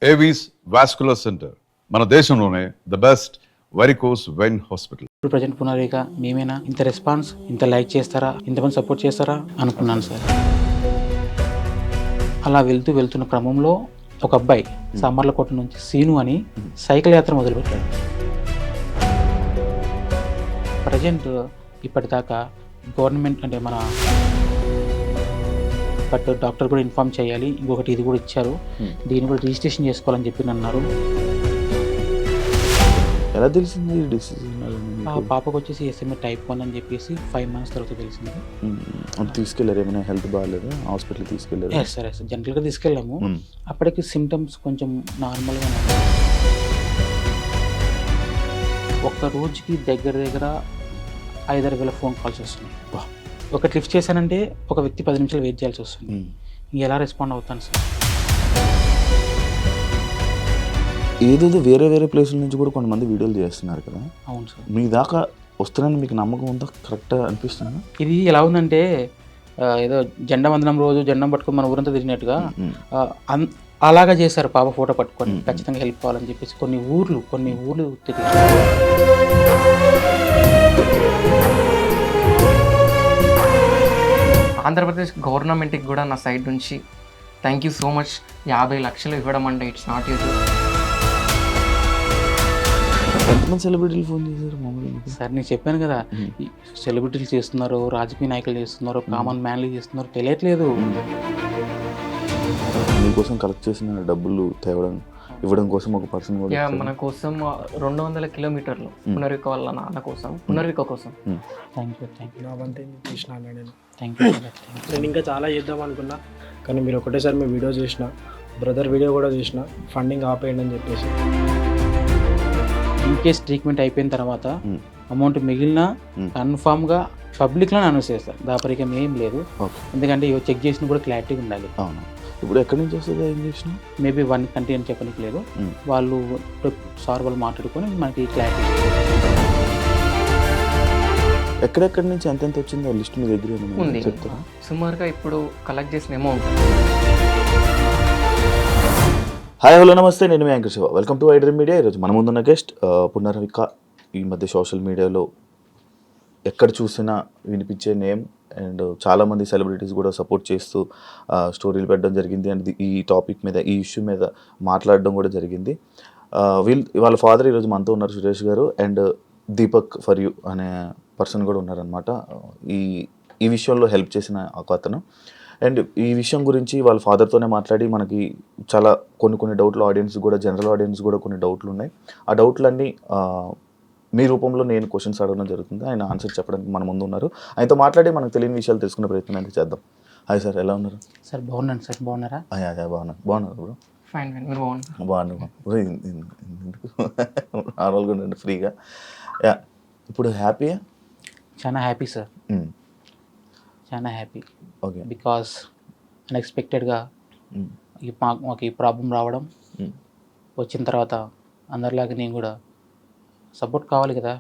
Avis vascular centre మన దేశంలోనే the best varicose vein hospital. ఇప్పుడు ప్రజెంట్ పునరేక మేమేనా ఇంత రెస్పాన్స్ ఇంత లైక్ చేస్తారా ఇంతమంది సపోర్ట్ చేస్తారా అనుకున్నాను సార్. అలా వెళ్తున్న క్రమంలో ఒక అబ్బాయి సామర్లకోట నుంచి సీను అని సైకిల్ యాత్ర మొదలుపెట్టాడు. ప్రజెంట్ ఇప్పటిదాకా గవర్నమెంట్ అంటే మన బట్ డాక్టర్ కూడా ఇన్ఫార్మ్ చేయాలి, ఇంకొకటి ఇది కూడా ఇచ్చారు, దీన్ని కూడా రిజిస్ట్రేషన్ చేసుకోవాలని చెప్పి అన్నారు. ఎలా తెలిసింది డిసీజ్? ఆ పాపకు వచ్చేసి SMA type 1 అని చెప్పేసి 5 months తర్వాత తెలిసింది. తీసుకెళ్ళారు? ఏమైనా హెల్త్ బాగాలేదు, హాస్పిటల్ తీసుకెళ్ళారు? సరే జనరల్గా తీసుకెళ్ళాము. అప్పటికి సిమ్టమ్స్ కొంచెం నార్మల్గా ఉన్నాయి. ఒక్క రోజుకి దగ్గర 5-6 వేల ఫోన్ కాల్స్ వస్తున్నాయి. ఒకటి లిఫ్ట్ చేశానంటే ఒక వ్యక్తి 10 నిమిషాలు వెయిట్ చేయాల్సి వస్తుంది. ఎలా రెస్పాండ్ అవుతాను సార్? ఏదో వేరే ప్లేసుల నుంచి కూడా కొంతమంది వీడియోలు చేస్తున్నారు కదా. అవును సార్. మీ దాకా వస్తున్నాయని మీకు నమ్మకం ఉందా? కరెక్ట్గా అనిపిస్తుందా? ఇది ఎలా ఉందంటే ఏదో జెండా వందనం రోజు జెండం పట్టుకొని మన ఊరంతా తిరిగినట్టుగా అలాగా చేశారు. పాప ఫోటో పట్టుకొని ఖచ్చితంగా హెల్ప్ కావాలని చెప్పేసి కొన్ని ఊర్లు తిరిగారు. ఆంధ్రప్రదేశ్ గవర్నమెంట్కి కూడా నా సైడ్ నుంచి థ్యాంక్ యూ సో మచ్. 50 లక్షలు ఇవ్వడం అంటే ఇట్స్ నాట్ యూజువల్. ఎంతమంది సెలబ్రిటీలు ఫోన్ చేశారు మామూలుగా? సార్ నేను చెప్పాను కదా, సెలబ్రిటీలు చేస్తున్నారు, రాజకీయ నాయకులు చేస్తున్నారు, కామన్ మ్యాన్లు చేస్తున్నారు, తెలియట్లేదు. మీకోసం కలెక్ట్ చేసిన డబ్బులు ఇవ్వడం కోసం ఒక పర్సన్ కూడా మన కోసం 200 కిలోమీటర్లు పునర్విక వాళ్ళ నాన్న కోసం, పునర్విక కోసం. థ్యాంక్ యూ నా వంతే చేసిన నేను. Thank you. నేను ఇంకా చాలా చేద్దాం అనుకున్నా, కానీ మీరు ఒకటేసారి మీ వీడియో చేసిన, బ్రదర్ వీడియో కూడా చేసిన, ఫండింగ్ ఆపేయండి అని చెప్పేసి. ఇన్ కేస్ ట్రీట్మెంట్ అయిపోయిన తర్వాత అమౌంట్ మిగిలిన కన్ఫామ్గా పబ్లిక్లో అనౌన్స్ చేస్తారు. దాపరికం ఏం లేదు, ఎందుకంటే చెక్ చేసిన కూడా క్లారిటీ ఉండాలి. అవును. ఇప్పుడు ఎక్కడి నుంచి వస్తుంది ఏం చేసిన? మేబీ 1 కంట్రీ అని చెప్పడానికి లేదు, వాళ్ళు మాట్లాడుకొని మనకి క్లారిటీ. ఎక్కడెక్కడి నుంచి ఎంత వచ్చిందో లిస్ట్ మీ దగ్గర ఉంది. చెప్తారా? సుమారుగా ఇప్పుడు కలెక్ట్ చేసిన అమౌంట్. హాయ్ హలో నమస్తే, నేను మీ anchor Shiva. Welcome to iDream media. ఈరోజు మన ముందున్న గెస్ట్ పునర్విక. ఈ మధ్య సోషల్ మీడియాలో ఎక్కడ చూసినా వినిపించే నేమ్, అండ్ చాలామంది సెలబ్రిటీస్ కూడా సపోర్ట్ చేస్తూ స్టోరీలు పెట్టడం జరిగింది. అండ్ ఈ టాపిక్ మీద, ఈ ఇష్యూ మీద మాట్లాడడం కూడా జరిగింది. వాళ్ళ ఫాదర్ ఈరోజు మనతో ఉన్నారు, సురేష్ గారు. అండ్ దీపక్ ఫర్ యూ అనే పర్సన్ కూడా ఉన్నారనమాట, ఈ విషయంలో హెల్ప్ చేసిన ఒక అతను. అండ్ ఈ విషయం గురించి వాళ్ళ ఫాదర్తోనే మాట్లాడి మనకి చాలా కొన్ని డౌట్లు, ఆడియన్స్ కూడా, జనరల్ ఆడియన్స్ కూడా కొన్ని డౌట్లు ఉన్నాయి. ఆ డౌట్లన్నీ మీ రూపంలో నేను క్వశ్చన్స్ అడగడం జరుగుతుంది. ఆయన ఆన్సర్ చెప్పడానికి మన ముందు ఉన్నారు. ఆయనతో మాట్లాడి మనకు తెలియని విషయాలు తెలుసుకునే ప్రయత్నం అయితే చేద్దాం. హాయ్ సార్, ఎలా ఉన్నారు? సార్ బాగున్నాను సార్, బాగున్నారా? బాగున్నారు బ్రో. ఫైన్ మీరు బాగున్నాను. నార్మల్గా ఉండండి, ఫ్రీగా. ఇప్పుడు హ్యాపీయా? చాలా హ్యాపీ సార్, చాలా హ్యాపీ. ఓకే. బికాస్ అన్ఎక్స్పెక్టెడ్గా మాకు ఈ ప్రాబ్లం రావడం, వచ్చిన తర్వాత అందరిలాగా నేను కూడా సపోర్ట్ కావాలి కదా.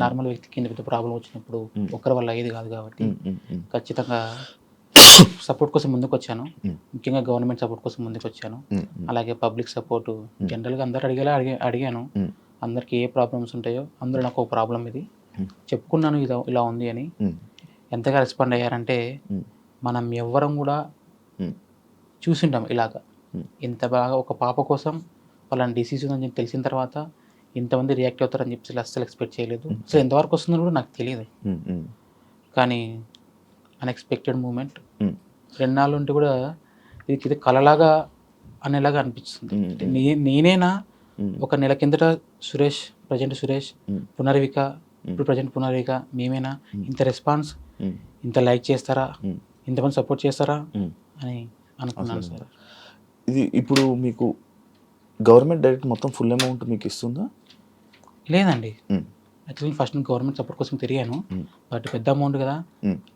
నార్మల్ వ్యక్తికి ఇంత పెద్ద ప్రాబ్లం వచ్చినప్పుడు ఒక్కరి వల్ల అయ్యేది కాదు కాబట్టి ఖచ్చితంగా సపోర్ట్ కోసం ముందుకు వచ్చాను. ముఖ్యంగా గవర్నమెంట్ సపోర్ట్ కోసం ముందుకు వచ్చాను. అలాగే పబ్లిక్ సపోర్టు జనరల్గా అందరు అడిగాను. అందరికి ఏ ప్రాబ్లమ్స్ ఉంటాయో అందరూ నాకు ఒక ప్రాబ్లం ఇది చెప్పుకున్నాను, ఇలా ఉంది అని. ఎంతగా రెస్పాండ్ అయ్యారంటే, మనం ఎవ్వరం కూడా చూసింటాం ఇలాగా. ఇంత బాగా ఒక పాప కోసం వాళ్ళని డిసీజ్ ఉందని తెలిసిన తర్వాత ఇంతమంది రియాక్ట్ అవుతారని చెప్పి అస్సలు ఎక్స్పెక్ట్ చేయలేదు. సో ఎంతవరకు వస్తుందో కూడా నాకు తెలియదు, కానీ అన్ఎక్స్పెక్టెడ్ మూమెంట్. 2 నాళ్ళు ఉంటే కూడా ఇది కలలాగా అనేలాగా అనిపిస్తుంది. నేనేనా ఒక నెల కిందట ప్రజెంట్ సురేష్, పునర్విక, ఇప్పుడు ప్రజెంట్ పునర్విక మేమేనా ఇంత రెస్పాన్స్ ఇంత లైక్ చేస్తారా ఇంతమంది సపోర్ట్ చేస్తారా అని అనుకున్నాను సార్. ఇది ఇప్పుడు మీకు గవర్నమెంట్ డైరెక్ట్ మొత్తం ఫుల్ అమౌంట్ మీకు ఇస్తుందా? లేదండి, యాక్చువల్లీ ఫస్ట్ గవర్నమెంట్ సపోర్ట్ కోసం తిరిగాను, బట్ పెద్ద అమౌంట్ కదా,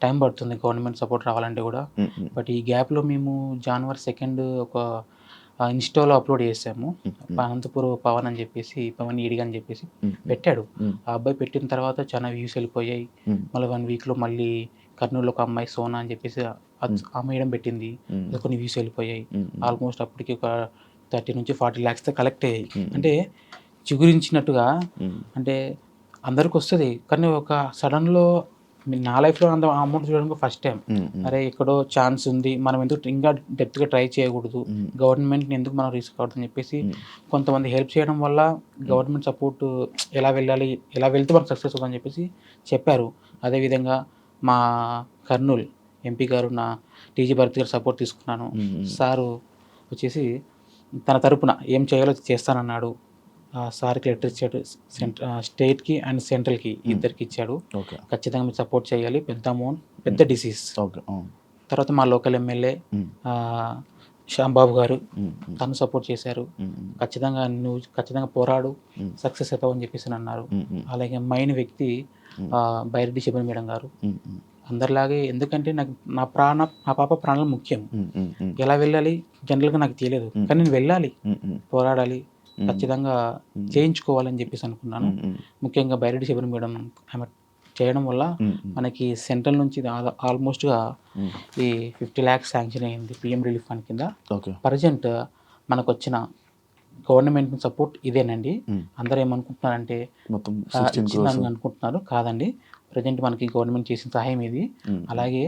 టైం పడుతుంది గవర్నమెంట్ సపోర్ట్ రావాలంటే కూడా. బట్ ఈ గ్యాప్లో మేము January 2 ఒక ఇన్స్టాలో అప్లోడ్ చేసాము. అనంతపూర్ పవన్ అని చెప్పేసి, పవన్ ఈడిగా అని చెప్పేసి పెట్టాడు. ఆ అబ్బాయి పెట్టిన తర్వాత చాలా వ్యూస్ వెళ్ళిపోయాయి. మళ్ళీ 1 వీక్లో మళ్ళీ కర్నూలులో ఒక అమ్మాయి సోనా అని చెప్పేసి ఆ మేడం పెట్టింది, కొన్ని వ్యూస్ వెళ్ళిపోయాయి. ఆల్మోస్ట్ అప్పటికి ఒక 30 నుంచి 40 lakhs కలెక్ట్ అయ్యాయి. అంటే చిగురించినట్టుగా అంటే అందరికి వస్తుంది, కానీ ఒక సడన్లో నా లైఫ్లో అంత అమౌంట్ చూడడానికి ఫస్ట్ టైం. అరే ఎక్కడో ఛాన్స్ ఉంది, మనం ఎందుకు ఇంకా డెప్త్గా ట్రై చేయకూడదు, గవర్నమెంట్ని ఎందుకు మనం రిస్క్ అవుతుందని చెప్పేసి కొంతమంది హెల్ప్ చేయడం వల్ల గవర్నమెంట్ సపోర్ట్ ఎలా వెళ్ళాలి, ఎలా వెళ్తే మనకు సక్సెస్ అవుతుందని చెప్పేసి చెప్పారు. అదేవిధంగా మా కర్నూలు ఎంపీ గారు నా టీజీ భరత్ గారు సపోర్ట్ తీసుకున్నాను. సారు వచ్చేసి తన తరపున ఏం చేయాలో చేస్తానన్నాడు. సార్కి లెటర్ ఇచ్చాడు, స్టేట్కి అండ్ సెంట్రల్కి ఇద్దరికి ఇచ్చాడు. ఖచ్చితంగా మీరు సపోర్ట్ చేయాలి, పెద్ద అమౌంట్, పెద్ద డిసీజ్. తర్వాత మా లోకల్ ఎమ్మెల్యే శ్యాంబాబు గారు తను సపోర్ట్ చేశారు. నువ్వు ఖచ్చితంగా పోరాడు, సక్సెస్ అవుతావు అని చెప్పేసి అన్నారు. అలాగే మెయిన్ వ్యక్తి బైరెడ్డి శబరి మేడం గారు. అందరిలాగే, ఎందుకంటే నాకు నా పాప ప్రాణాలు ముఖ్యం. ఎలా వెళ్ళాలి జనరల్గా నాకు తెలియదు, కానీ నేను వెళ్ళాలి, పోరాడాలి, ఖచ్చితంగా చేయించుకోవాలని చెప్పేసి అనుకున్నాను. ముఖ్యంగా బైరెడ్డి శబరి మేడం ఆమె చేయడం వల్ల మనకి సెంట్రల్ నుంచి ఆల్మోస్ట్గా ఈ 50 lakhs శాంక్షన్ అయింది పిఎం రిలీఫ్ ఫండ్ కింద. ప్రజెంట్ మనకు వచ్చిన గవర్నమెంట్ సపోర్ట్ ఇదేనండి. అందరూ ఏమనుకుంటున్నారంటే ఇచ్చిందని అనుకుంటున్నారు, కాదండి. ప్రజెంట్ మనకి గవర్నమెంట్ చేసిన సహాయం ఇది. అలాగే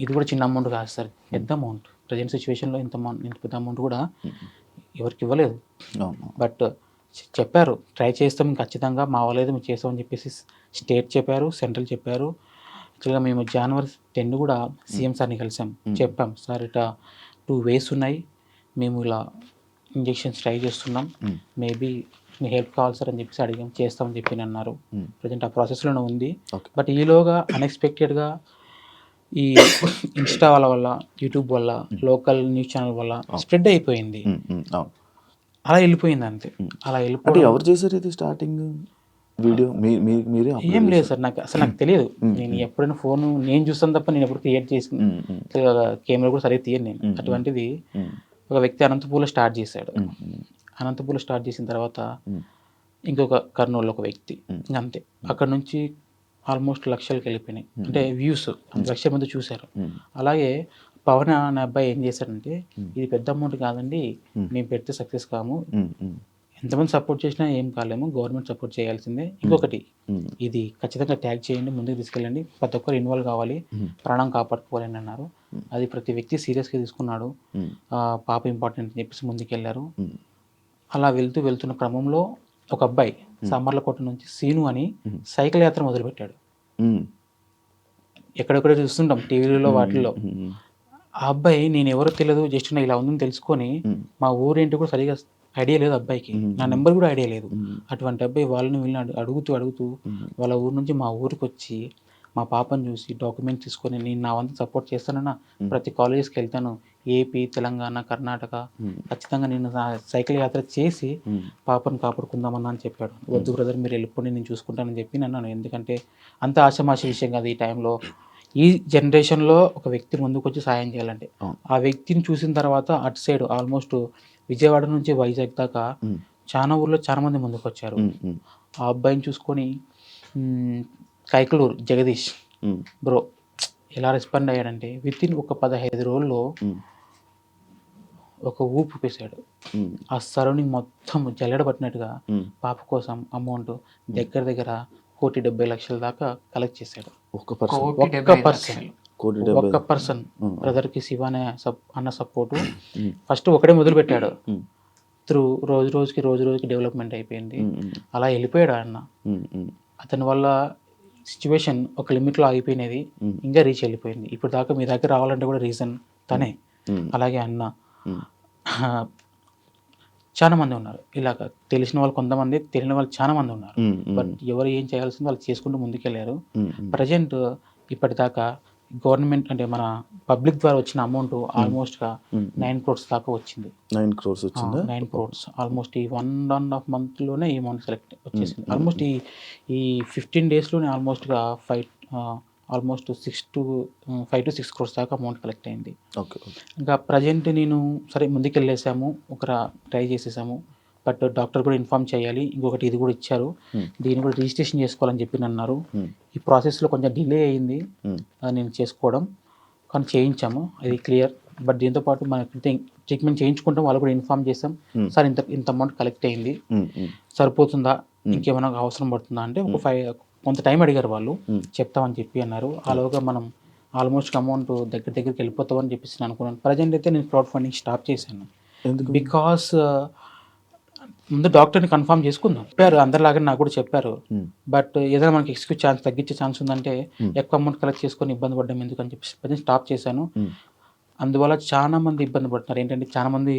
ఇది కూడా చిన్న అమౌంట్ కాదు సార్, పెద్ద అమౌంట్. ప్రజెంట్ సిచ్యువేషన్లో ఇంత పెద్ద అమౌంట్ కూడా ఎవరికి ఇవ్వలేదు. బట్ చెప్పారు ట్రై చేస్తాం ఖచ్చితంగా, మా వాళ్ళేదో మేము చేస్తామని చెప్పేసి స్టేట్ చెప్పారు, సెంట్రల్ చెప్పారు. యాక్చువల్గా మేము January 10 కూడా సీఎం సార్ని కలిసాం. చెప్పాం, సార్ ఇట్లా 2 ways ఉన్నాయి, మేము ఇలా ఇంజెక్షన్స్ ట్రై చేస్తున్నాం, మేబీ మీ హెల్ప్ కావాలి సార్ అని చెప్పేసి అడిగాం. చేస్తామని చెప్పి అన్నారు. ప్రజెంట్ ఆ ప్రాసెస్లోనే ఉంది. బట్ ఈలోగా అన్ఎక్స్పెక్టెడ్గా ఈ ఇన్స్టా వల్ల, యూట్యూబ్ వల్ల, లోకల్ న్యూస్ ఛానల్ వల్ల స్ప్రెడ్ అయిపోయింది. అలా వెళ్ళిపోయింది అంతే. అలా వెళ్ళిపోయి ఎవరు చేశారు ఇది స్టార్టింగ్ వీడియో? మీరే? ఏం లేదు సార్, నాకు తెలియదు. నేను ఎప్పుడైనా ఫోన్ నేను చూస్తాను తప్ప నేను ఎప్పుడు క్రియేట్ చేసి కెమెరా కూడా సరిగ్గా తీయను నేను. అటువంటిది ఒక వ్యక్తి అనంతపూర్లో స్టార్ట్ చేశాడు. అనంతపూర్లో స్టార్ట్ చేసిన తర్వాత ఇంకొక కర్నూలులో ఒక వ్యక్తి, అంతే. అక్కడ నుంచి ఆల్మోస్ట్ లక్షలకు వెళ్ళిపోయినాయి, అంటే వ్యూస్ 1,00,000 మంది చూశారు. అలాగే పవన్ అనే అబ్బాయి ఏం చేశాడంటే, ఇది పెద్ద అమౌంట్ కాదండి, మేము పెడితే సక్సెస్ కాము, ఎంతమంది సపోర్ట్ చేసినా ఏం కాలేము, గవర్నమెంట్ సపోర్ట్ చేయాల్సిందే. ఇంకొకటి, ఇది ఖచ్చితంగా ట్యాగ్ చేయండి, ముందుకు తీసుకెళ్ళండి, ప్రతి ఒక్కరు ఇన్వాల్వ్ కావాలి, ప్రాణం కాపాడుకోవాలని అన్నారు. అది ప్రతి వ్యక్తి సీరియస్గా తీసుకున్నాడు. పాప ఇంపార్టెంట్ అని చెప్పేసి ముందుకెళ్ళారు. అలా వెళ్తున్న క్రమంలో ఒక అబ్బాయి సామర్లకోట నుంచి సీను అని సైకిల్ యాత్ర మొదలుపెట్టాడు. ఎక్కడెక్కడ చూస్తుంటాం టీవీలలో వాటిల్లో. ఆ అబ్బాయి నేను ఎవరో తెలియదు, జస్ట్ నా ఇలా ఉందని తెలుసుకొని, మా ఊరేంటి కూడా సరిగా ఐడియా లేదు అబ్బాయికి, నా నెంబర్ కూడా ఐడియా లేదు. అటువంటి అబ్బాయి వాళ్ళని వీళ్ళని అడుగుతూ వాళ్ళ ఊరు నుంచి మా ఊరికి వచ్చి మా పాపను చూసి డాక్యుమెంట్స్ తీసుకొని, నేను నా వంతు సపోర్ట్ చేస్తానన్నా, ప్రతి కాలేజెస్కి వెళ్తాను, ఏపీ, తెలంగాణ, కర్ణాటక, ఖచ్చితంగా నేను సైకిల్ యాత్ర చేసి పాపను కాపాడుకుందామన్నా అని చెప్పాడు. వద్దు బ్రదర్, మీరు వెళ్ళిపోండి, నేను చూసుకుంటానని చెప్పి అన్నాను. ఎందుకంటే అంత ఆశమాషి విషయం కాదు ఈ టైంలో. ఈ జనరేషన్లో ఒక వ్యక్తి ముందుకు వచ్చి సాయం చేయాలంటే, ఆ వ్యక్తిని చూసిన తర్వాత అటు సైడ్ ఆల్మోస్ట్ విజయవాడ నుంచి వైజాగ్ దాకా చాలా ఊర్లో చాలా మంది ముందుకు వచ్చారు. ఆ అబ్బాయిని చూసుకొని కైకలూరు జగదీష్ బ్రో ఎలా రెస్పాండ్ అయ్యాడంటే, వితిన్ ఒక 15 రోజుల్లో ఒక ఊపు పేశాడు. ఆ సరౌండింగ్ మొత్తం జల్లెడ పట్టినట్టుగా పాప కోసం అమౌంట్ దగ్గర 1,70,00,000 దాకా కలెక్ట్ చేశాడు. ఒక్క పర్సన్ బ్రదర్కి శివ అన్న సపోర్టు. ఫస్ట్ ఒకటే మొదలు పెట్టాడు, త్రూ రోజు రోజుకి డెవలప్మెంట్ అయిపోయింది. అలా వెళ్ళిపోయాడు అన్న. అతని వల్ల సిచ్యువేషన్ ఒక లిమిట్లో ఆగిపోయినది, ఇంకా రీచ్ వెళ్ళిపోయింది. ఇప్పుడు దాకా మీ దగ్గర రావాలంటే కూడా రీజన్ తనే. అలాగే అన్న చాలా మంది ఉన్నారు ఇలాగ, తెలిసిన వాళ్ళు కొంతమంది, తెలియని వాళ్ళు చాలా మంది ఉన్నారు. బట్ ఎవరు ఏం చేయాల్సిందో వాళ్ళు చేసుకుంటూ ముందుకెళ్ళారు. ప్రజెంట్ ఇప్పటిదాకా గవర్నమెంట్ అంటే మన పబ్లిక్ ద్వారా వచ్చిన అమౌంట్ ఆల్మోస్ట్గా 9 crores దాకా వచ్చింది. 9 crores వచ్చింది. 9 crores ఆల్మోస్ట్ ఈ 1.5 monthలోనే ఈ అమౌంట్ సెలెక్ట్ వచ్చేసింది. ఆల్మోస్ట్ ఈ 15 daysలోనే ఆల్మోస్ట్గా 5 to 6 crores దాకా అమౌంట్ కలెక్ట్ అయింది. ఇంకా ప్రజెంట్ నేను సరే ముందుకెళ్ళేసాము, ట్రై చేసేసాము. బట్ డాక్టర్ కూడా ఇన్ఫార్మ్ చేయాలి, ఇంకొకటి ఇది కూడా ఇచ్చారు, దీన్ని కూడా రిజిస్ట్రేషన్ చేసుకోవాలని చెప్పి అన్నారు. ఈ ప్రాసెస్లో కొంచెం డిలే అయింది నేను చేసుకోవడం, కానీ చేయించాము, అది క్లియర్. బట్ దీంతో పాటు మనకి ట్రీట్మెంట్ చేయించుకుంటాం, వాళ్ళు కూడా ఇన్ఫార్మ్ చేసాం, సార్ ఇంత అమౌంట్ కలెక్ట్ అయింది, సరిపోతుందా, ఇంకేమైనా అవసరం పడుతుందా అంటే కొంత టైం అడిగారు వాళ్ళు, చెప్తామని చెప్పి అన్నారు. ఆలోగా మనం ఆల్మోస్ట్ అమౌంట్ దగ్గరికి వెళ్ళిపోతామని చెప్పేసి నేను అనుకున్నాను. ప్రజెంట్ అయితే నేను క్రౌడ్ ఫండింగ్ స్టాప్ చేశాను. బికాస్ ముందు డాక్టర్ని కన్ఫర్మ్ చేసుకుందాం చెప్పారు, అందరిలాగా నాకు కూడా చెప్పారు. బట్ ఏదైనా మనకి ఎక్స్క్యూజ్ ఛాన్స్ తగ్గించే ఛాన్స్ ఉందంటే ఎక్కువ అమౌంట్ కలెక్ట్ చేసుకొని ఇబ్బంది పడ్డం ఎందుకు అని చెప్పేసి ప్రజెంట్ స్టాప్ చేశాను. అందువల్ల చాలా మంది ఇబ్బంది పడుతున్నారు. ఏంటంటే చాలా మంది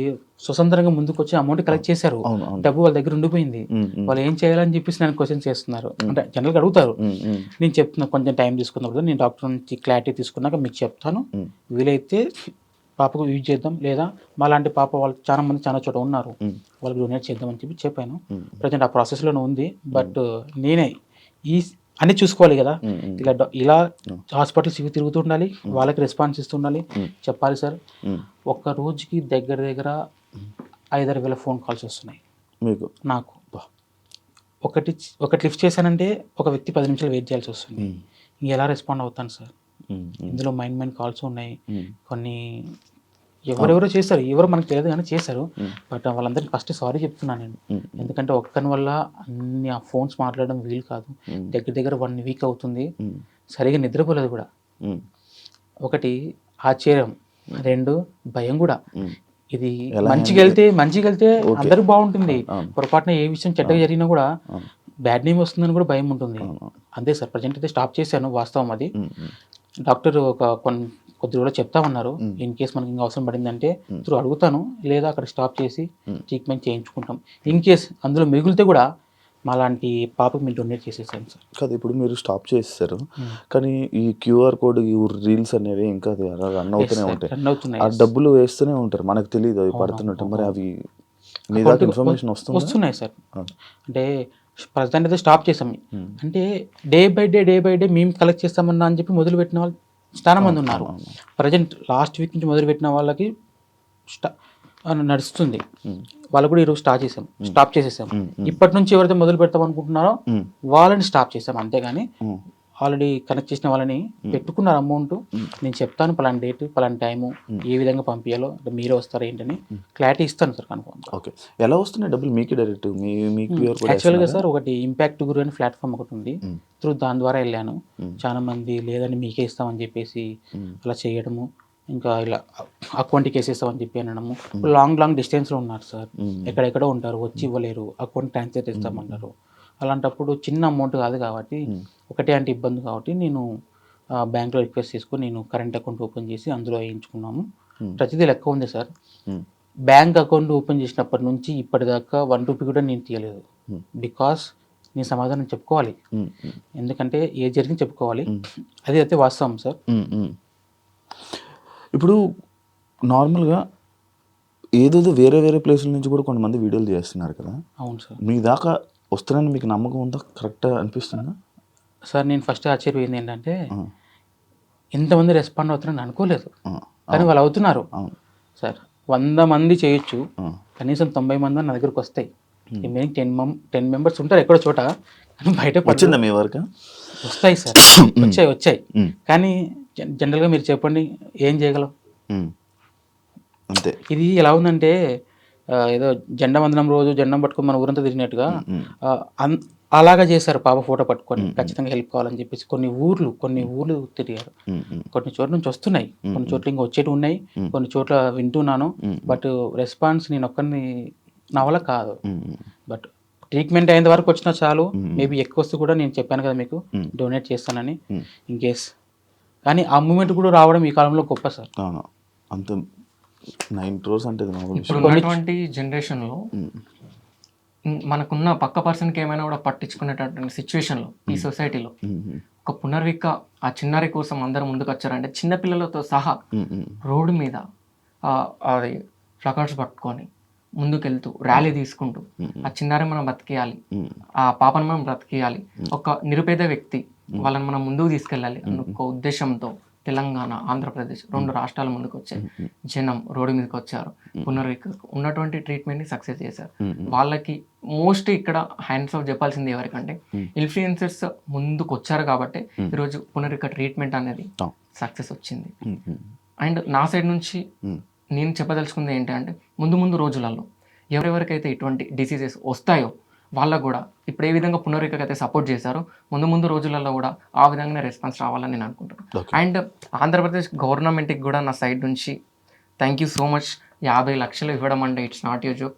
స్వతంత్రంగా ముందుకు వచ్చి అమౌంట్ కలెక్ట్ చేశారు, డబ్బు వాళ్ళ దగ్గర ఉండిపోయింది, వాళ్ళు ఏం చేయాలని చెప్పేసి నేను క్వశ్చన్ చేస్తున్నారు. అంటే జనరల్గా అడుగుతారు. నేను చెప్తున్నా కొంచెం టైం తీసుకున్నప్పుడు నేను డాక్టర్ నుంచి క్లారిటీ తీసుకున్నాక మీకు చెప్తాను, వీలైతే పాపకు యూజ్ చేద్దాం, లేదా మాలాంటి పాప వాళ్ళు చాలా మంది చాలా చోట ఉన్నారు, వాళ్ళకి డొనేట్ చేద్దామని చెప్పి చెప్పాను. ప్రజెంట్ ఆ ప్రాసెస్లోనే ఉంది. బట్ నేనే అన్నీ చూసుకోవాలి కదా, ఇలా హాస్పిటల్స్ ఇవి తిరుగుతూ ఉండాలి, వాళ్ళకి రెస్పాన్స్ ఇస్తుండాలి, చెప్పాలి సార్. ఒక్క రోజుకి దగ్గర 5,000 ఫోన్ కాల్స్ వస్తున్నాయి మీకు నాకు. ఒకటి లిఫ్ట్ చేశానంటే ఒక వ్యక్తి 10 నిమిషాలు వెయిట్ చేయాల్సి వస్తుంది. ఎలా రెస్పాండ్ అవుతాను సార్? ఇందులో మైండ్ కాల్స్ ఉన్నాయి, కొన్ని ఎవరెవరో చేశారు, ఎవరో మనకు తెలియదు కానీ చేశారు. బట్ వాళ్ళందరికీ ఫస్ట్ సారీ చెప్తున్నాను నేను, ఎందుకంటే ఒక్కని వల్ల అన్ని ఆ ఫోన్స్ మాట్లాడడం వీలు కాదు. దగ్గర 1 వీక్ అవుతుంది, సరిగా నిద్రపోలేదు కూడా. ఒకటి ఆశ్చర్యం, 2 భయం కూడా. ఇది మంచిగా వెళ్తే అందరూ బాగుంటుంది, పొరపాటున ఏ విషయం చెడ్డగా జరిగినా కూడా బ్యాడ్ నేమ్ వస్తుందని కూడా భయం ఉంటుంది. అంతే సార్, ప్రజెంట్ అయితే స్టాప్ చేశాను, వాస్తవం అది. డాక్టర్ కొద్ది రోజులు చెప్తామన్నారు. ఇన్ కేస్ మనకి ఇంకా అవసరం పడిందంటే త్రూ అడుగుతాను, లేదా అక్కడ స్టాప్ చేసి ట్రీట్మెంట్ చేయించుకుంటాం. ఇన్ కేస్ అందులో మిగిలితే కూడా మాలాంటి పాపకు మీరు డొనేట్ చేసేసాను సార్. కాదు, ఇప్పుడు మీరు స్టాప్ చేసేసారు కానీ ఈ QR కోడ్, ఈ రీల్స్ అనేవి ఇంకా రన్ అవుతూనే ఉంటాయి. ఆ డబ్బులు వేస్తూనే ఉంటారు, మనకు తెలియదు అవి పడుతున్నట్టు. మరి అవి మీ దాకా ఇన్ఫర్మేషన్ వస్తున్నాయి సార్. అంటే ప్రజెంట్ అయితే స్టాప్ చేసాం. అంటే డే బై డే మేము కలెక్ట్ చేస్తామన్నా అని చెప్పి మొదలుపెట్టిన వాళ్ళు చాలా మంది ఉన్నారు. ప్రజెంట్ లాస్ట్ వీక్ నుంచి మొదలుపెట్టిన వాళ్ళకి నడుస్తుంది, వాళ్ళు కూడా ఈరోజు స్టాప్ చేసేసాం. ఇప్పటి నుంచి ఎవరైతే మొదలు పెడతాం అనుకుంటున్నారో వాళ్ళని స్టాప్ చేసాం, అంతేగాని ఆల్రెడీ కనెక్ట్ చేసిన వాళ్ళని పెట్టుకున్నారు అమౌంట్. నేను చెప్తాను పలానా డేట్ పలానా టైము, ఏ విధంగా పంపించాలో, మీరే వస్తారా ఏంటని క్లారిటీ ఇస్తాను సార్ కన్ఫర్మ్. ఓకే, ఎలా వస్తున్నాయి డబ్బులు మీకు డైరెక్ట్? యాక్చువల్గా సార్ ఒకటి ఇంపాక్ట్ గురు అని ప్లాట్ఫామ్ ఒకటి ఉంది, త్రూ దాని ద్వారా వెళ్ళాను. చాలా మంది లేదని మీకే ఇస్తామని చెప్పేసి అలా చేయడము, ఇంకా ఇలా అకౌంట్కి వేసేస్తామని చెప్పి అనడము. లాంగ్ డిస్టెన్స్లో ఉన్నారు సార్, ఎక్కడెక్కడో ఉంటారు, వచ్చి ఇవ్వలేరు, అకౌంట్ ట్రాన్స్ఫర్ చేస్తామంటారు. అలాంటప్పుడు చిన్న అమౌంట్ కాదు కాబట్టి, ఒకటే అంటే ఇబ్బంది కాబట్టి నేను బ్యాంక్లో రిక్వెస్ట్ చేసుకొని నేను కరెంట్ అకౌంట్ ఓపెన్ చేసి అందులో వేయించుకున్నాము. ప్రతిదీ లెక్క ఉంది సార్. బ్యాంక్ అకౌంట్ ఓపెన్ చేసినప్పటి నుంచి ఇప్పటిదాకా 1 రూపీ కూడా నేను తీయలేదు. బికాస్ నేను సమాధానం చెప్పుకోవాలి, ఎందుకంటే ఏ జరిగింది చెప్పుకోవాలి, అది అయితే వాస్తవం సార్. ఇప్పుడు నార్మల్గా ఏదేదో వేరే ప్లేసుల నుంచి కూడా కొంతమంది వీడియోలు చేస్తున్నారు కదా. అవును సార్. మీ దాకా వస్తున్నారని మీకు నమ్మకం ఉందా? కరెక్ట్గా అనిపిస్తుందా సార్? నేను ఫస్ట్ ఆశ్చర్యపోయింది ఏంటంటే ఎంతమంది రెస్పాండ్ అవుతున్నారని అనుకోలేదు, కానీ వాళ్ళు అవుతున్నారు సార్. 100 మంది చేయొచ్చు, కనీసం 90 మంది నా దగ్గరకు వస్తాయి. రిమైనింగ్ 10 మెంబర్స్ ఉంటారు ఎక్కడో చోట, కానీ బయట వచ్చిందా మీ వరకు? వస్తాయి సార్, వచ్చాయి. కానీ జనరల్గా మీరు చెప్పండి ఏం చేయగలం? అంతే. ఇది ఎలా ఉందంటే ఏదో జెండా వందనం రోజు జెండా పట్టుకొని మన ఊరంతా తిరిగినట్టుగా అలాగా చేశారు. పాప ఫోటో పట్టుకొని ఖచ్చితంగా హెల్ప్ కావాలని చెప్పేసి కొన్ని ఊర్లు తిరిగారు. కొన్ని చోట్ల నుంచి వస్తున్నాయి, కొన్ని చోట్ల ఇంకా వచ్చేటి ఉన్నాయి, కొన్ని చోట్ల వింటున్నాను. బట్ రెస్పాన్స్ నేను ఒక్కరిని నా వల్ల కాదు. బట్ ట్రీట్మెంట్ అయిన వరకు వచ్చినా చాలు, మేబీ ఎక్కువ వస్తే కూడా నేను చెప్పాను కదా మీకు డొనేట్ చేస్తానని, ఇన్ కేస్. కానీ ఆ మూమెంట్ కూడా రావడం ఈ కాలంలో గొప్ప సార్. అంత 9 crores అంటే ఇప్పుడు ఉన్నటువంటి జనరేషన్లో మనకున్న పక్క పర్సన్కి ఏమైనా కూడా పట్టించుకునేటటువంటి సిచ్యువేషన్లో ఈ సొసైటీలో ఒక పునర్విక ఆ చిన్నారి కోసం అందరూ ముందుకు వచ్చారంటే చిన్నపిల్లలతో సహా రోడ్డు మీద అది ప్లకార్డ్స్ పట్టుకొని ముందుకెళ్తూ ర్యాలీ తీసుకుంటూ ఆ చిన్నారి మనం బ్రతికేయాలి, ఆ పాపను మనం బ్రతికేయాలి, ఒక నిరుపేద వ్యక్తి వాళ్ళని మనం ముందుకు తీసుకెళ్ళాలి అన్న ఒక ఉద్దేశంతో తెలంగాణ, ఆంధ్రప్రదేశ్ 2 రాష్ట్రాల ముందుకు వచ్చాయి. జనం రోడ్డు మీదకి వచ్చారు, పునర్విక ఉన్నటువంటి ట్రీట్మెంట్ని సక్సెస్ చేశారు. వాళ్ళకి మోస్ట్ ఇక్కడ హ్యాండ్స్ ఆఫ్ చెప్పాల్సింది ఎవరికంటే ఇన్ఫ్లుయెన్సర్స్ ముందుకు వచ్చారు కాబట్టి ఈరోజు పునర్విక ట్రీట్మెంట్ అనేది సక్సెస్ వచ్చింది. అండ్ నా సైడ్ నుంచి నేను చెప్పదలుచుకుంది ఏంటంటే ముందు ముందు రోజులలో ఎవరెవరికైతే ఇటువంటి డిసీజెస్ వస్తాయో వాళ్ళకు కూడా ఇప్పుడు ఏ విధంగా పునర్వికకి అయితే సపోర్ట్ చేశారో ముందు ముందు రోజులలో కూడా ఆ విధంగానే రెస్పాన్స్ రావాలని నేను అనుకుంటున్నాను. అండ్ ఆంధ్రప్రదేశ్ గవర్నమెంట్కి కూడా నా సైడ్ నుంచి థ్యాంక్ యూ సో మచ్. 50 లక్షలు ఇవ్వడం అంటే it's not you joke.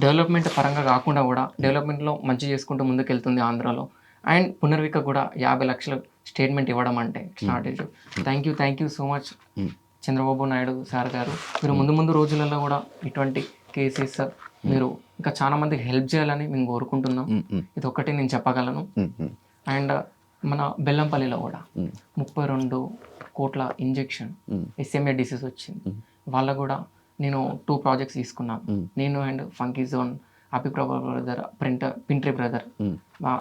Development పరంగా కాకుండా కూడా డెవలప్మెంట్లో మంచి చేసుకుంటూ ముందుకెళ్తుంది ఆంధ్రాలో. అండ్ పునర్విక కూడా 50 లక్షలు స్టేట్మెంట్ ఇవ్వడం అంటే it's not you joke. Thank you so much Chandrababu Naidu sir గారు. మీరు ముందు ముందు రోజులలో కూడా ఇటువంటి కేసెస్ మీరు ఇంకా చాలా మందికి హెల్ప్ చేయాలని మేము కోరుకుంటున్నాం. ఇది ఒక్కటి నేను చెప్పగలను. అండ్ మన బెల్లంపల్లిలో కూడా 32 కోట్ల ఇంజెక్షన్ SMA డిసీజ్ వచ్చింది. వాళ్ళకు కూడా నేను 2 ప్రాజెక్ట్స్ తీసుకున్నాను. నేను and funky zone, Abhiprabha brother, పింట్రీ brother,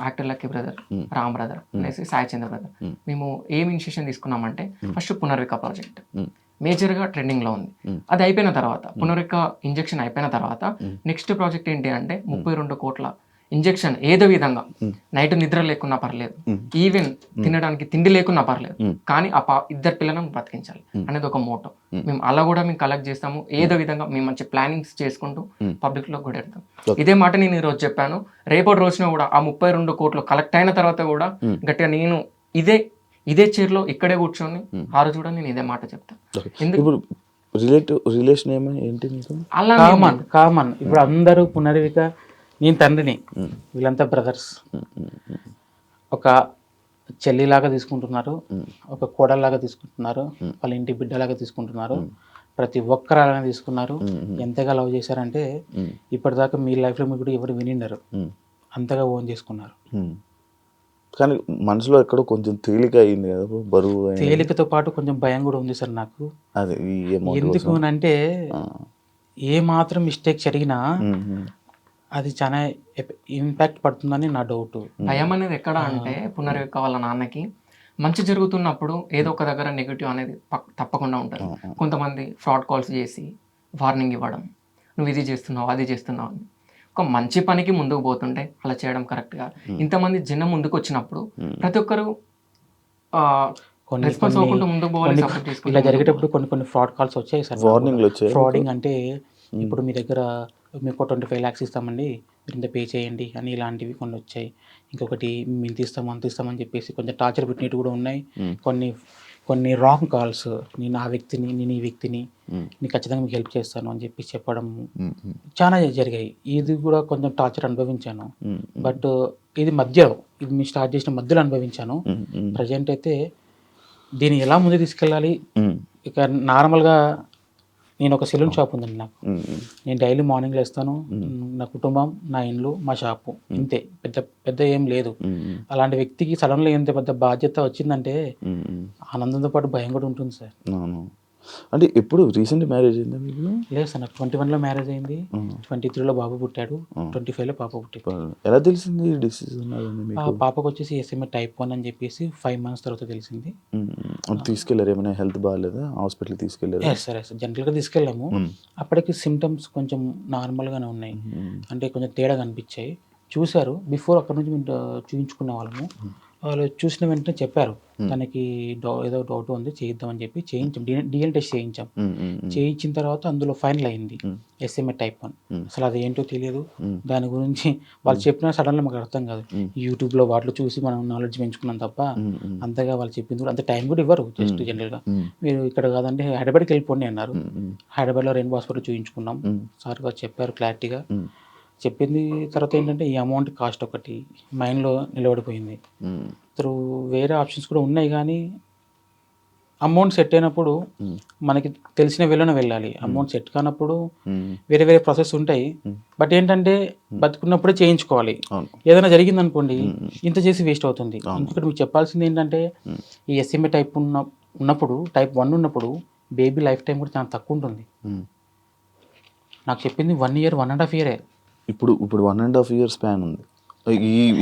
actor Lucky brother, Ram brother అనేసి సాయి చంద్ర బ్రదర్. మేము ఏం ఇనిషియేషన్ తీసుకున్నామంటే ఫస్ట్ పునర్విక ప్రాజెక్ట్ మేజర్గా ట్రెండింగ్లో ఉంది. అది అయిపోయిన తర్వాత పునర్విక ఇంజెక్షన్ అయిపోయిన తర్వాత నెక్స్ట్ ప్రాజెక్ట్ ఏంటి అంటే 32 కోట్ల ఇంజెక్షన్ ఏదో విధంగా నైట్ నిద్ర లేకున్నా పర్లేదు, ఈవెన్ తినడానికి తిండి లేకున్నా పర్లేదు, కానీ ఆ 2 పిల్లలను బ్రతికించాలి అనేది ఒక మోటో. మేము అలా కూడా మేము కలెక్ట్ చేస్తాము. ఏదో విధంగా మేము మంచి ప్లానింగ్స్ చేసుకుంటూ పబ్లిక్ లో కూడా వెళ్తాం. ఇదే మాట నేను ఈరోజు చెప్పాను. రేపటి రోజున కూడా ఆ 32 కోట్లు కలెక్ట్ అయిన తర్వాత కూడా గట్టిగా నేను ఇదే చైర్లో ఇక్కడే కూర్చొని ఆ రోజు కూడా నేను ఇదే మాట చెప్తాను. ఇప్పుడు రిలేషన్ ఏంటి మీకు? అలా కామన్ ఇప్పుడు అందరూ పునర్విక, నేను తండ్రిని, వీళ్ళంతా బ్రదర్స్. ఒక చెల్లిలాగా తీసుకుంటున్నారు, ఒక కోడల్లాగా తీసుకుంటున్నారు, వాళ్ళ ఇంటి బిడ్డలాగా తీసుకుంటున్నారు, ప్రతి ఒక్కరు అలానే తీసుకున్నారు. ఎంతగా లవ్ చేశారంటే ఇప్పటిదాకా మీ లైఫ్లో మీరు కూడా ఎవరు వినిండరు, అంతగా ఓన్ చేసుకున్నారు. కానీ మనసులో ఎక్కడో కొంచెం తేలిక అయింది కదా, బరువు తేలికతో పాటు కొంచెం భయం కూడా ఉంది సార్ నాకు. అదే ఎందుకు అంటే ఏ మాత్రం మిస్టేక్ జరిగినా అది చాలా ఇంపాక్ట్ పడుతుందని నా డౌట్. భయం అనేది ఎక్కడ అంటే పునర్విక వాళ్ళ నాన్నకి మంచి జరుగుతున్నప్పుడు ఏదో ఒక దగ్గర నెగిటివ్ అనేది తప్పకుండా ఉంటుంది. కొంతమంది ఫ్రాడ్ కాల్స్ చేసి వార్నింగ్ ఇవ్వడం, నువ్వు ఇది చేస్తున్నావు అది చేస్తున్నావు అని. ఒక మంచి పనికి ముందుకు పోతుంటే అలా చేయడం కరెక్ట్గా. ఇంతమంది జనం ముందుకు వచ్చినప్పుడు ప్రతి ఒక్కరు రెస్పాన్స్ అవ్వకుండా ముందుకు పోవాలి. ఇలా జరిగేటప్పుడు కొన్ని ఫ్రాడ్ కాల్స్ వచ్చాయి సార్. వార్నింగ్లు వచ్చాయి. ఫ్రాడింగ్ అంటే ఇప్పుడు మీ దగ్గర మీకు 25 lakhs ఇస్తామండి, మీరు ఇంత పే చేయండి అని ఇలాంటివి కొన్ని వచ్చాయి. ఇంకొకటి ఇంత ఇస్తాం అంత ఇస్తామని చెప్పేసి కొంచెం టార్చర్ పెట్టినట్టు కూడా ఉన్నాయి. కొన్ని రాంగ్ కాల్స్, నేను ఆ వ్యక్తిని, నేను ఈ వ్యక్తిని, నేను ఖచ్చితంగా మీకు హెల్ప్ చేస్తాను అని చెప్పి చెప్పడం చాలా జరిగాయి. ఇది కూడా కొంచెం టార్చర్ అనుభవించాను. బట్ ఇది మీరు స్టార్ట్ చేసిన మధ్యలో అనుభవించాను. ప్రజెంట్ అయితే దీన్ని ఎలా ముందు తీసుకెళ్ళాలి, ఇక నార్మల్గా నేను ఒక సెలూన్ షాప్ ఉందండి నాకు. నేను డైలీ మార్నింగ్ లేస్తాను, నా కుటుంబం, నా ఇండ్లు, మా షాపు, ఇంతే. పెద్ద ఏం లేదు. అలాంటి వ్యక్తికి సడన్గా ఎంత పెద్ద బాధ్యత వచ్చిందంటే ఆనందంతో పాటు భయం కూడా ఉంటుంది సార్. అంటే ఎప్పుడు రీసెంట్ మ్యారేజ్ అయిందా మీకు? లేదు సార్, నాకు 21లో మ్యారేజ్ అయింది, 23లో బాబు పుట్టాడు, 25లో పాప పుట్టింది. ఎలా తెలిసింది డిసీజ్? పాపకు వచ్చేసి SMA type 1 అని చెప్పేసి 5 months తర్వాత తెలిసింది. తీసుకెళ్లారు? ఏమైనా హెల్త్ బాగాలేదా? హాస్పిటల్ తీసుకెళ్లారు? సరే జనరల్గా తీసుకెళ్ళాము. అప్పటికి సిమ్టమ్స్ కొంచెం నార్మల్గానే ఉన్నాయి, అంటే కొంచెం తేడా కనిపించాయి. చూశారు, బిఫోర్ అక్కడ నుంచి మేము చూపించుకునే వాళ్ళము. వాళ్ళు చూసిన వెంటనే చెప్పారు తనకి ఏదో డౌట్ ఉంది, చేయిద్దామని చెప్పి చేయించాం. DNA టెస్ట్ చేయించాం. చేయించిన తర్వాత అందులో ఫైనల్ అయింది SMA type 1. అసలు అది ఏంటో తెలియదు. దాని గురించి వాళ్ళు చెప్పినా సడన్గా మాకు అర్థం కాదు. యూట్యూబ్లో వాటిలో చూసి మనం నాలెడ్జ్ పెంచుకున్నాం తప్ప అంతగా వాళ్ళు చెప్పింది కూడా అంత టైం కూడా ఇవ్వరు. జస్ట్ జనరల్గా మీరు ఇక్కడ కాదంటే హైదరాబాద్కి వెళ్ళిపోండి అన్నారు. హైదరాబాద్లో రెయిన్బో హాస్పిటల్ చూపించుకున్నాం. సార్ గారు చెప్పారు క్లారిటీగా. చెప్పింది తర్వాత ఏంటంటే ఈ అమౌంట్ కాస్ట్ ఒకటి మైండ్లో నిలబడిపోయింది. వేరే ఆప్షన్స్ కూడా ఉన్నాయి, కానీ అమౌంట్ సెట్ అయినప్పుడు మనకి తెలిసిన వేలోనే వెళ్ళాలి. అమౌంట్ సెట్ కానప్పుడు వేరే ప్రాసెస్ ఉంటాయి. బట్ ఏంటంటే బతుకున్నప్పుడే చేయించుకోవాలి. ఏదైనా జరిగింది అనుకోండి, ఇంత చేసి వేస్ట్ అవుతుంది. ఇంకొకటి మీకు చెప్పాల్సింది ఏంటంటే ఈ SMA type ఉన్నప్పుడు, type 1 ఉన్నప్పుడు బేబీ లైఫ్ టైం కూడా చాలా తక్కువ ఉంటుంది. నాకు చెప్పింది 1 year 1.5 year. ఇప్పుడు 1.5 year స్పాన్ ఉంది.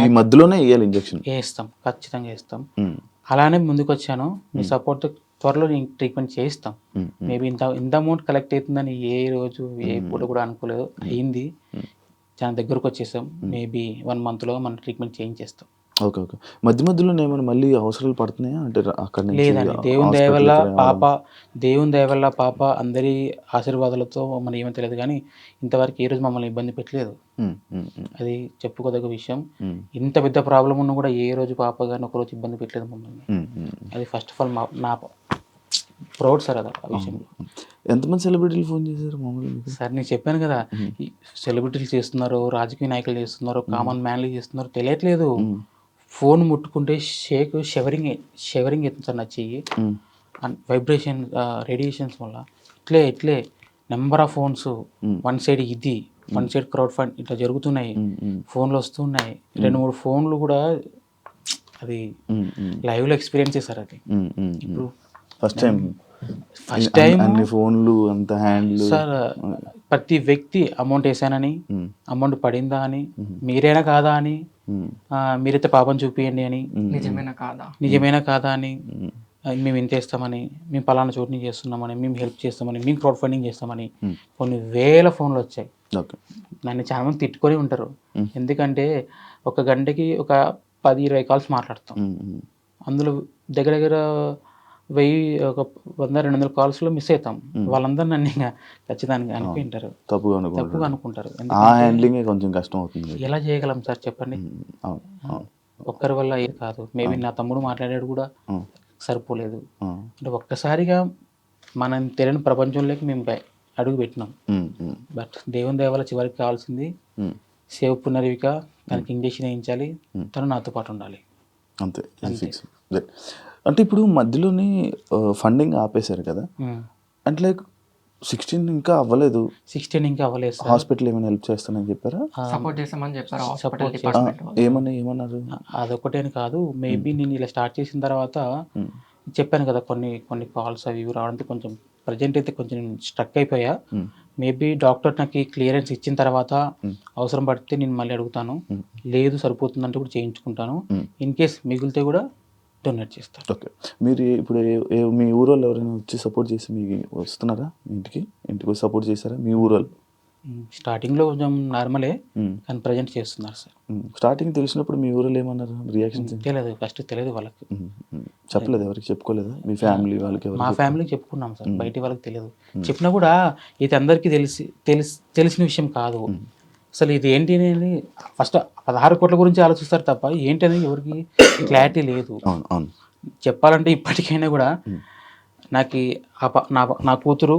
ఈ మధ్యలోనే వేయాలి ఇంజెక్షన్? వేస్తాం, ఖచ్చితంగా వేస్తాం. అలానే ముందుకు వచ్చాను. మీ సపోర్ట్ త్వరలో నేను ట్రీట్మెంట్ చేయిస్తాం. మేబీ ఇంత అమౌంట్ కలెక్ట్ అవుతుందని ఏ రోజు ఏ పూట కూడా అనుకోలేదు. అయింది, చాలా దగ్గరకు వచ్చేసాం. మేబీ 1 monthలో మనం ట్రీట్మెంట్ చేయించేస్తాం. ఓకే. ఓకే. మధ్య మధ్యలో ఏమైనా మళ్ళీ అవసరాలు పడుతున్నాయా? అంటే అక్కడి నుంచి లేదండి. దేవుని దయ వల్ల హాస్పిటల్‌కి పాప రావడం. దేవుని దయ వల్ల పాప అందరి ఆశీర్వాదాలతో మరి ఏమో తెలియదు గానీ, ఇంతవరకు ఏ రోజు మమ్మల్ని ఇబ్బంది పెట్టలేదు. హ్మ్. హ్మ్. హ్మ్. అది చెప్పుకోదగ్గ విషయం. హ్మ్. ఇంత పెద్ద ప్రాబ్లమ్ ఉన్నా కూడా ఏ రోజు పాప గాని ఒకరోజు ఇబ్బంది పెట్టలేదు మమ్మల్ని. హ్మ్. హ్మ్. అది ఫస్ట్ ఆఫ్ ఆల్ నా ప్రౌడ్ సార్ అది ఆ విషయంలో. ఎంతమంది సెలబ్రిటీలు ఫోన్ చేశారు మామూలుగా మీకు? సార్ నేను చెప్పాను కదా! ఈ సెలబ్రిటీలు చేస్తున్నారు, రాజకీయ నాయకులు చేస్తున్నారు, కామన్ మ్యాన్‌లు చేస్తున్నారు తెలియట్లేదు. హ్మ్. ఫోన్ ముట్టుకుంటే షివరింగ్ షివరింగ్ అయితుంది సార్ నా చెయ్యి. హ్మ్. వైబ్రేషన్ రేడియేషన్స్ వల్ల ఇట్లే number of phones one side ఇది, వన్ సైడ్ క్రౌడ్ ఫండ్ ఇట్లా జరుగుతున్నాయి. హ్మ్. హ్మ్. ఫోన్లు వస్తున్నాయి. 2, 3 ఫోన్లు కూడా అది హ్మ్. హ్మ్. లైవ్‌లో ఎక్స్‌పీరియన్స్ చేశారు అది. హ్మ్. హ్మ్. ఇప్పుడు ఫస్ట్ టైం ఫస్ట్ టైమ్ అన్ని ఫోన్లు అంత హ్యాండ్లు. సార్ ప్రతి వ్యక్తి అమౌంట్ వేసానని, అమౌంట్ పడిందా అని, మీరేనా కాదా అని, మీరైతే పాపం చూపియండి అని, నిజమేనా కాదా? నిజమేనా కాదా అని, మేము ఇంత వేస్తామని, మేము పలానా చోటు నుంచి చేస్తున్నామని, మేము హెల్ప్ చేస్తామని, మేము క్రౌడ్ ఫండింగ్ చేస్తామని కొన్ని వేల ఫోన్లు వచ్చాయి. ఓకే. నన్ను చాలా మంది తిట్టుకొని ఉంటారు. ఎందుకంటే ఒక గంటకి ఒక 10-20 కాల్స్ మాట్లాడతాం. అందులో దగ్గర దగ్గర 1000 ఒక 100-200 కాల్స్‌లో మిస్ అవుతాం. వాళ్ళందరూ నన్ను ఇంక ఖచ్చితంగా అనుకుంటారు. తప్పుగా తప్పుగా అనుకుంటున్నాను. అనుకుంటారు. ఆ ఎందుకంటే హ్యాండ్లింగే కొంచెం కష్టం అవుతుంది. ఎలా చేయగలం సార్ చెప్పండి? అవును. అవును. ఒక్కరి వల్ల ఏది కాదు. మేబీ నా తమ్ముడు మాట్లాడాడు కూడా అవును. సరిపోలేదు. అవును. అంటే ఒక్కసారిగా మనం తెలియని ప్రపంచంలోకి మేము అడుగు పెట్టినాం. హ్మ్. హ్మ్. బట్ దేవుని దయ వల్ల చివరికి కావాల్సింది హ్మ్. సేవ్ పునర్విక, తనకి ఇంజెక్షన్ వేయించాలి, తను నాతో పాటు ఉండాలి. అంతే. ఫిక్స్. అంటే ఇప్పుడు మధ్యలోనే ఫండింగ్ ఆపేశారు కదా! అంటే లైక్ 16 ఇంకా అవ్వలేదు. 16 ఇంకా అవ్వలేదు సార్. హాస్పిటల్ ఏమైనా హెల్ప్ చేస్తానని చెప్పారా? సపోర్ట్ చేస్తామని చెప్పారు హాస్పిటల్ సపోర్ట్ డిపార్ట్మెంట్ వాళ్ళు. ఏమన్నారు? అదొకటే అని కాదు. మేబీ నేను ఇలా స్టార్ట్ చేసిన తర్వాత చెప్పాను కదా కొన్ని కాల్స్ అవి ఇవి రావడంతో కొంచెం ప్రజెంట్ అయితే కొంచెం స్ట్రక్ అయిపోయా. మేబీ డాక్టర్ నాకు క్లియరెన్స్ ఇచ్చిన తర్వాత అవసరం పడితే నేను మళ్ళీ అడుగుతాను. లేదు సరిపోతుందంటే కూడా చేయించుకుంటాను. ఇన్ కేస్ మిగిలితే కూడా డొనేట్ చేస్తాను. ఓకే. మీరు ఇప్పుడు మీ ఊరోళ్ళు ఎవరైనా వచ్చి సపోర్ట్ చేసి మీకు వస్తున్నారా మీ ఇంటికి? ఇంటికి వచ్చి సపోర్ట్ చేశారా మీ ఊరోళ్ళు? స్టార్టింగ్లో కొంచెం నార్మలే, కానీ ప్రజెంట్ చేస్తున్నారు సార్. స్టార్టింగ్ తెలిసినప్పుడు మీ ఊరోళ్ళు ఏమన్నారు? రియాక్షన్స్? తెలియదు, ఫస్ట్ తెలియదు వాళ్ళకి. చెప్పలేదు, ఎవరికి చెప్పుకోలేదా? మీ ఫ్యామిలీ వాళ్ళకి? మా ఫ్యామిలీకి చెప్పుకున్నాం సార్, బయట వాళ్ళకి తెలియదు. చెప్పినా కూడా ఇది అందరికీ తెలిసిన విషయం కాదు. అసలు ఇది ఏంటి అనేది ఫస్ట్ 16 కోట్ల గురించి ఆలోచిస్తారు తప్ప ఏంటి అనేది ఎవరికి క్లారిటీ లేదు. అవును. అవును. చెప్పాలంటే ఇప్పటికైనా కూడా నాకు నా కూతురు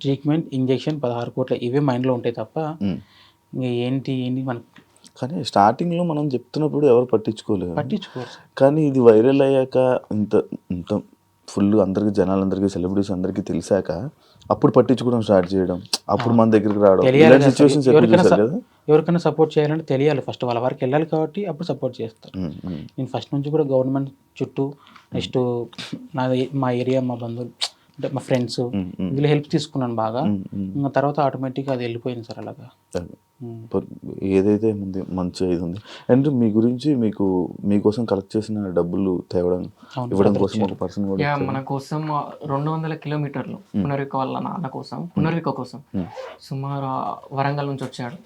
ట్రీట్మెంట్, ఇంజెక్షన్, 16 కోట్ల ఇవే మైండ్లో ఉంటాయి తప్ప ఇంకా ఏంటి మనకు కానీ స్టార్టింగ్లో మనం చెప్తున్నప్పుడు ఎవరు పట్టించుకోరు. సార్. కానీ ఇది వైరల్ అయ్యాక ఇంత ఇంత ఫుల్ అందరికి, జనాలందరికీ, సెలబ్రిటీస్ అందరికీ తెలిసాక అప్పుడు పట్టించుకోవడం స్టార్ట్ చేయడం, అప్పుడు మన దగ్గరికి రావడం, ఇలాంటి సిచ్యువేషన్స్ ఎక్కువ చూసారు కదా. ఎవరికైనా సపోర్ట్ చేయాలంటే తెలియాలి, ఫస్ట్ వాళ్ళ వరకు వెళ్ళాలి కాబట్టి అప్పుడు సపోర్ట్ చేస్తారు. నేను ఫస్ట్ నుంచి కూడా గవర్నమెంట్ చుట్టూ నెక్స్ట్ మా ఏరియా, మా బంధువులు అంటే మా ఫ్రెండ్స్ వీళ్ళు హెల్ప్ తీసుకున్నాను బాగా. ఇంకా తర్వాత ఆటోమేటిక్గా అది వెళ్ళిపోయింది సార్ అలాగా. ఏదైతే ఉంది మంచి ఇది ఉంది. అండ్ మీ గురించి మీకోసం కలెక్ట్ చేసిన డబ్బులు తేవడం, ఇవ్వడం కోసం ఒక పర్సన్ కూడా మన కోసం 200 కిలోమీటర్లు పునర్విక వాళ్ళ నాన్న కోసం, పునర్విక కోసం సుమారు వరంగల్ నుంచి వచ్చాడు,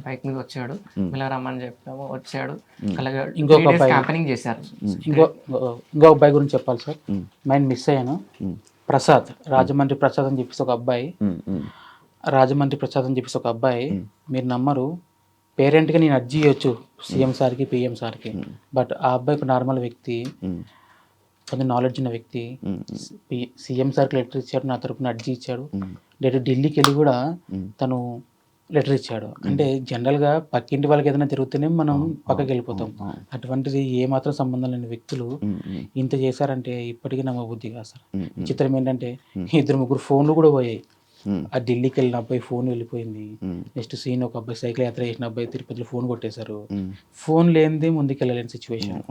బైక్ మీద వచ్చాడు, ఇలా రమ్మని చెప్పాము, వచ్చాడు. అలాగే ఇంకొక అబ్బాయి క్యాంపెనింగ్ చేశారు. ఇంకో అబ్బాయి గురించి చెప్పాలి సార్, మైండ్ మిస్ అయ్యాను. ప్రసాద్, రాజమండ్రి ప్రసాద్ అని చెప్పేసి ఒక అబ్బాయి, మీరు నమ్మరు, పేరెంట్గా నేను అర్జీ ఇవ్వచ్చు సీఎం సార్కి, పిఎం సార్కి. బట్ ఆ అబ్బాయి ఒక నార్మల్ వ్యక్తి, కొంచెం నాలెడ్జ్ ఉన్న వ్యక్తి. సీఎం సార్కి లెటర్ ఇచ్చాడు, నా తరపున అర్జీ ఇచ్చాడు. డైరెక్ట్ ఢిల్లీకి వెళ్ళి కూడా తను లెటర్ ఇచ్చాడు. అంటే జనరల్గా పక్కింటి వాళ్ళకి ఏదైనా జరుగుతూనే మనం పక్కకి వెళ్ళిపోతాం. అటువంటిది ఏమాత్రం సంబంధం లేని వ్యక్తులు ఇంత చేశారంటే ఇప్పటికీ నమ్మబుద్ధి కాదు సార్. చిత్రం ఏంటంటే 2-3 ఫోన్లు కూడా పోయాయి. ఆ ఢిల్లీకి వెళ్ళిన అబ్బాయి ఫోన్ వెళ్ళిపోయింది. నెక్స్ట్ సీన్ ఒక అబ్బాయి సైకిల్ యాత్ర చేసిన అబ్బాయి తిరుపతిలో ఫోన్ కొట్టేశారు. ఫోన్ లేనిదే ముందుకు వెళ్ళలేని సిచ్యువేషన్.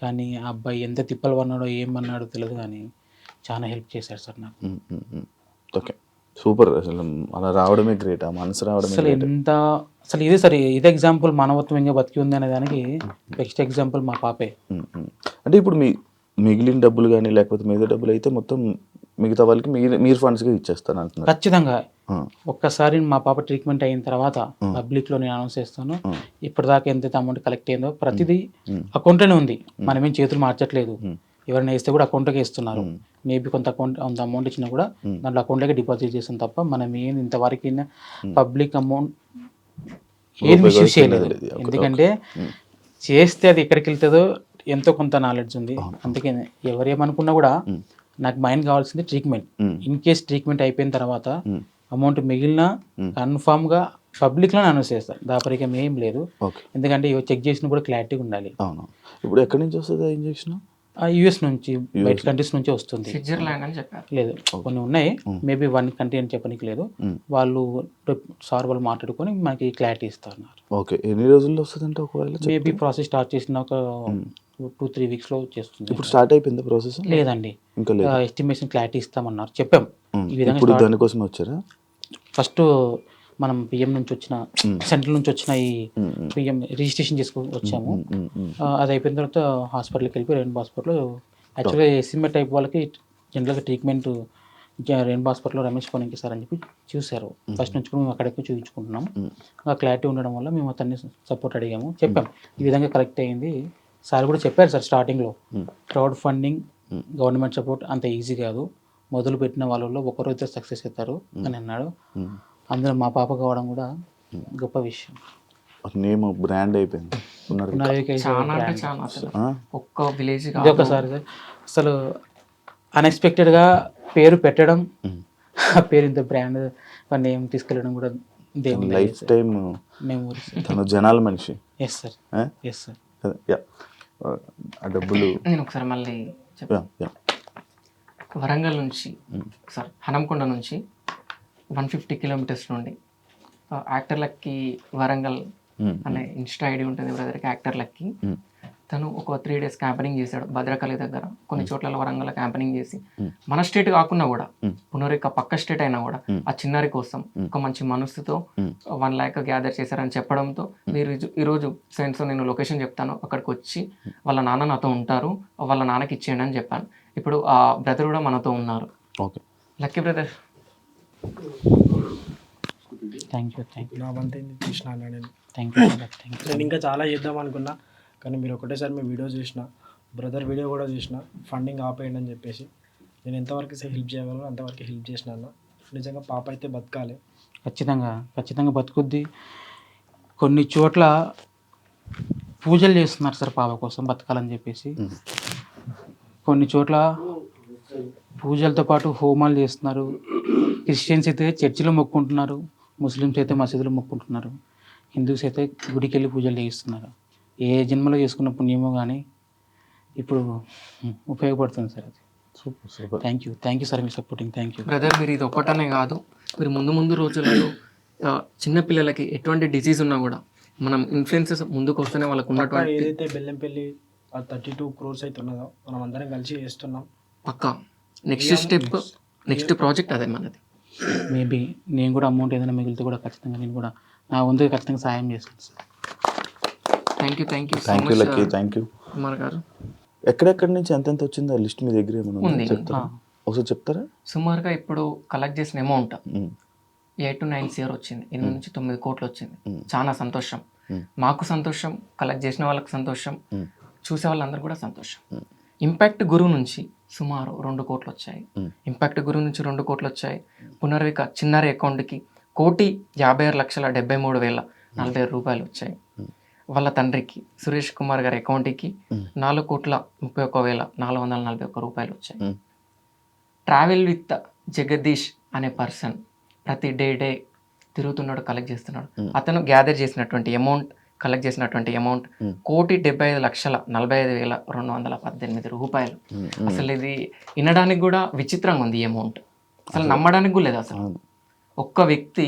కానీ ఆ అబ్బాయి ఎంత తిప్పలు పన్నాడో ఏమన్నాడో తెలియదు, కానీ చాలా హెల్ప్ చేశారు సార్ నాకు. Okay, super. అసలు అలా రావడమే గ్రేట్, ఆ మనసు రావడమే గ్రేట్. అసలు ఇదే సార్, ఇదే ఎగ్జాంపుల్ మానవత్వం ఇంకా బతికి ఉంది అనే దానికి బెస్ట్ ఎగ్జాంపుల్ మా పాపే. అంటే ఇప్పుడు మిగిలిన డబ్బులు కానీ లేకపోతే మిగతా డబ్బులు అయితే మొత్తం మిగతా వాళ్ళకి మీరు ఫండ్స్గా ఇచ్చేస్తారు అంటున్నారు. ఖచ్చితంగా ఒక్కసారి మా పాప ట్రీట్మెంట్ అయిన తర్వాత పబ్లిక్లో నేను అనౌన్స్ చేస్తాను. ఇప్పటిదాకా ఎంతైతే అమౌంట్ కలెక్ట్ అయిందో ప్రతిదీ అకౌంట్లోనే ఉంది. మనమేం చేతులు మార్చట్లేదు. ఎవరైనా వేస్తే కూడా అకౌంట్లోకి ఇస్తున్నారు. మేబీ కొంత అమౌంట్ ఇచ్చినా కూడా దాంట్లో అకౌంట్లోకి డిపాజిట్ చేస్తాం తప్ప మనం ఏం ఇంతవరకు పబ్లిక్ అమౌంట్ ఏది మిస్యూజ్ చేయలేదు. ఎందుకంటే చేస్తే అది ఎక్కడికి వెళ్తుందో ఎంతో కొంత నాలెడ్జ్ ఉంది. అందుకే ఎవరేమనుకున్నా కూడా నాకు మైండ్ కావాల్సింది ట్రీట్మెంట్. ఇన్ కేస్ ట్రీట్మెంట్ అయిపోయిన తర్వాత అమౌంట్ మిగిలిన కన్ఫామ్గా పబ్లిక్లో అనౌన్స్ చేస్తాను. దాపరికం ఏం లేదు. ఎందుకంటే చెక్ చేసిన కూడా క్లారిటీగా ఉండాలి. అవును. ఇప్పుడు ఎక్కడి నుంచి వస్తుంది ఆ ఇంజెక్షన్? యుఎస్ నుంచి, బయట కంట్రీస్ నుంచి వస్తుంది. స్విట్జర్లాండ్ అని చెప్పారు. లేదు, కొన్ని ఉన్నాయి. మేబీ వన్ కంట్రీ అని చెప్పడానికి లేదు. వాళ్ళు వాళ్ళు మాట్లాడుకొని మనకి క్లారిటీ ఇస్తారు. ఓకే. ఎన్ని రోజుల్లో వస్తుందంటే ఒకవేళ? మేబీ ప్రాసెస్ స్టార్ట్ చేసిన ఒక 2-3 వీక్స్లో చేస్తుంది. ఇప్పుడు స్టార్ట్ అయిపోయింది ప్రాసెస్? లేదండి, ఇంకా లేదు. ఎస్టిమేషన్ క్లారిటీ ఇస్తామన్నారు, చెప్పాం. ఈ విధంగా ఇప్పుడు దానికోసం వచ్చారా? ఫస్ట్ మనం పిఎం నుంచి వచ్చిన, సెంట్రల్ నుంచి వచ్చిన ఈ పిఎం రిజిస్ట్రేషన్ చేసుకొని వచ్చాము. అది అయిపోయిన తర్వాత హాస్పిటల్కి వెళ్ళిపోయి రెయిన్బో హాస్పిటల్లో యాక్చువల్గా ఎస్ఎంఏ టైప్ వాళ్ళకి జనరల్గా ట్రీట్మెంట్ రెయిన్బో హాస్పిటల్లో రమేష్ కోనికి సార్ అని చెప్పి చూశారు. ఫస్ట్ నుంచి కూడా మేము అక్కడికి చూపించుకుంటున్నాం. ఆ క్లారిటీ ఉండడం వల్ల మేము అతన్ని సపోర్ట్ అడిగాము, చెప్పాం ఈ విధంగా కరెక్ట్ అయింది. సార్ కూడా చెప్పారు సార్ స్టార్టింగ్లో, క్రౌడ్ ఫండింగ్ గవర్నమెంట్ సపోర్ట్ అంత ఈజీ కాదు, మొదలు పెట్టిన వాళ్ళలో ఒకరు అయితే సక్సెస్ అవుతారు అని అన్నాడు. అందులో మా పాప కావడం కూడా గొప్ప విషయం. నేమ్ బ్రాండ్ అయిపోయింది. చాలా అంటే చాలా అసలు ఒక్క విలేజ్ ఇది ఒకసారి అసలు అన్ఎక్స్పెక్టెడ్గా పేరు పెట్టడం, ఆ పేరు ఇంత బ్రాండ్ నేమ్ తీసుకెళ్ళడం కూడా దేవుని లైఫ్ టైం మెమోరీస్. తను జనాల మనిషి. Yes sir, yes sir. ఆ డబ్బులు నేను ఒకసారి మళ్ళీ చెప్పాను. వరంగల్ నుంచి సార్ హనంకొండ నుంచి 150 కిలోమీటర్స్ నుండి యాక్టర్ లక్కీ వరంగల్ అనే ఇన్స్టా ఐడి ఉంటుంది బ్రదర్కి. యాక్టర్ లక్కీ తను ఒక 3 days క్యాంపెనింగ్ చేశాడు భద్రకాళి దగ్గర. కొన్ని చోట్ల వరంగల్ క్యాంపెనింగ్ చేసి మన స్టేట్ కాకుండా కూడా పునరిక పక్క స్టేట్ అయినా కూడా ఆ చిన్నారి కోసం ఒక మంచి మనసుతో 1 lakh గ్యాదర్ చేశారని చెప్పడంతో మీరు ఈరోజు ఫ్రెండ్స్ నేను లొకేషన్ చెప్తాను, అక్కడికి వచ్చి వాళ్ళ నాన్న నాతో ఉంటారు, వాళ్ళ నాన్నకి ఇచ్చేయండి అని చెప్పాను. ఇప్పుడు ఆ బ్రదర్ కూడా మనతో ఉన్నారు. Okay, lucky brother. Thank you. నా వంత తీసిన నేను. Thank you. నేను ఇంకా చాలా చేద్దాం అనుకున్నా, కానీ మీరు ఒకటేసారి మీ వీడియో చూసిన, బ్రదర్ వీడియో కూడా చూసిన, ఫండింగ్ ఆపేయండి అని చెప్పేసి నేను ఎంతవరకు హెల్ప్ చేయగలను అంతవరకు హెల్ప్ చేసిన అన్న. నిజంగా పాప అయితే బతకాలి, ఖచ్చితంగా బతుకుద్ది. కొన్ని చోట్ల పూజలు చేస్తున్నారు సార్ పాప కోసం బతకాలని చెప్పేసి. కొన్ని చోట్ల పూజలతో పాటు హోమాలు చేస్తున్నారు. క్రిస్టియన్స్ అయితే చర్చిలో మొక్కుంటున్నారు, ముస్లిమ్స్ అయితే మసీదులో మొక్కుంటున్నారు, హిందూస్ అయితే గుడికి వెళ్ళి పూజలు చేయిస్తున్నారు. ఏ జన్మలో చేసుకున్న పుణ్యమో కానీ ఇప్పుడు ఉపయోగపడుతుంది సార్ అది. Super. Thank you sir me supporting. Thank you brother. మీరు ఇది ఒక్కటనే కాదు, మీరు ముందు రోజులలో చిన్నపిల్లలకి ఎటువంటి డిసీజ్ ఉన్నా కూడా మనం ఇన్ఫ్లుయెన్సెస్ ముందుకు వస్తేనే వాళ్ళకు ఉన్నటువంటి ఏదైతే బెల్లంపల్లి 32 crores అయితే ఉన్నదో మనం అందరం కలిసి చేస్తున్నాం. పక్కా నెక్స్ట్ స్టెప్, నెక్స్ట్ ప్రాజెక్ట్ అదే మనది. మేబీ నేను కూడా అమౌంట్ ఏదైనా మిగిలితే కూడా ఖచ్చితంగా నేను కూడా నా వంతుగా ఖచ్చితంగా సాయం చేస్తాను sir. Thank you lucky. Thank you Kumar గారు. ఎక్కడెక్కడి నుంచి ఎంతెంత వచ్చిందో ఆ లిస్ట్ మీ దగ్గర ఏమైనా చెప్తారా? ఒకసారి చెప్తారా? సుమారుగా ఇప్పుడు కలెక్ట్ చేసిన అమౌంట్ 8 to 9 crores వచ్చింది. 8 నుంచి 9 కోట్లు వచ్చింది. చాలా సంతోషం, మాకు సంతోషం, కలెక్ట్ చేసిన వాళ్ళకి సంతోషం, చూసే వాళ్ళందరూ కూడా సంతోషం. ఇంపాక్ట్ గురువు నుంచి సుమారు 2 కోట్లు వచ్చాయి. ఇంపాక్ట్ గురువు నుంచి 2 కోట్లు వచ్చాయి. పునర్విక చిన్నారి అకౌంట్కి 1,56,73,040 రూపాయలు వచ్చాయి. వాళ్ళ తండ్రికి సురేష్ కుమార్ గారి అకౌంట్కి 4,31,441 రూపాయలు వచ్చాయి. ట్రావెల్ విత్ జగదీష్ అనే పర్సన్ ప్రతి డే తిరుగుతున్నాడు, కలెక్ట్ చేస్తున్నాడు. అతను గ్యాదర్ చేసినటువంటి అమౌంట్, కలెక్ట్ చేసినటువంటి అమౌంట్ 1,75,45,218 రూపాయలు. అసలు ఇది వినడానికి కూడా విచిత్రంగా ఉంది. ఈ అమౌంట్ అసలు నమ్మడానికి కూడా లేదు. అసలు ఒక్క వ్యక్తి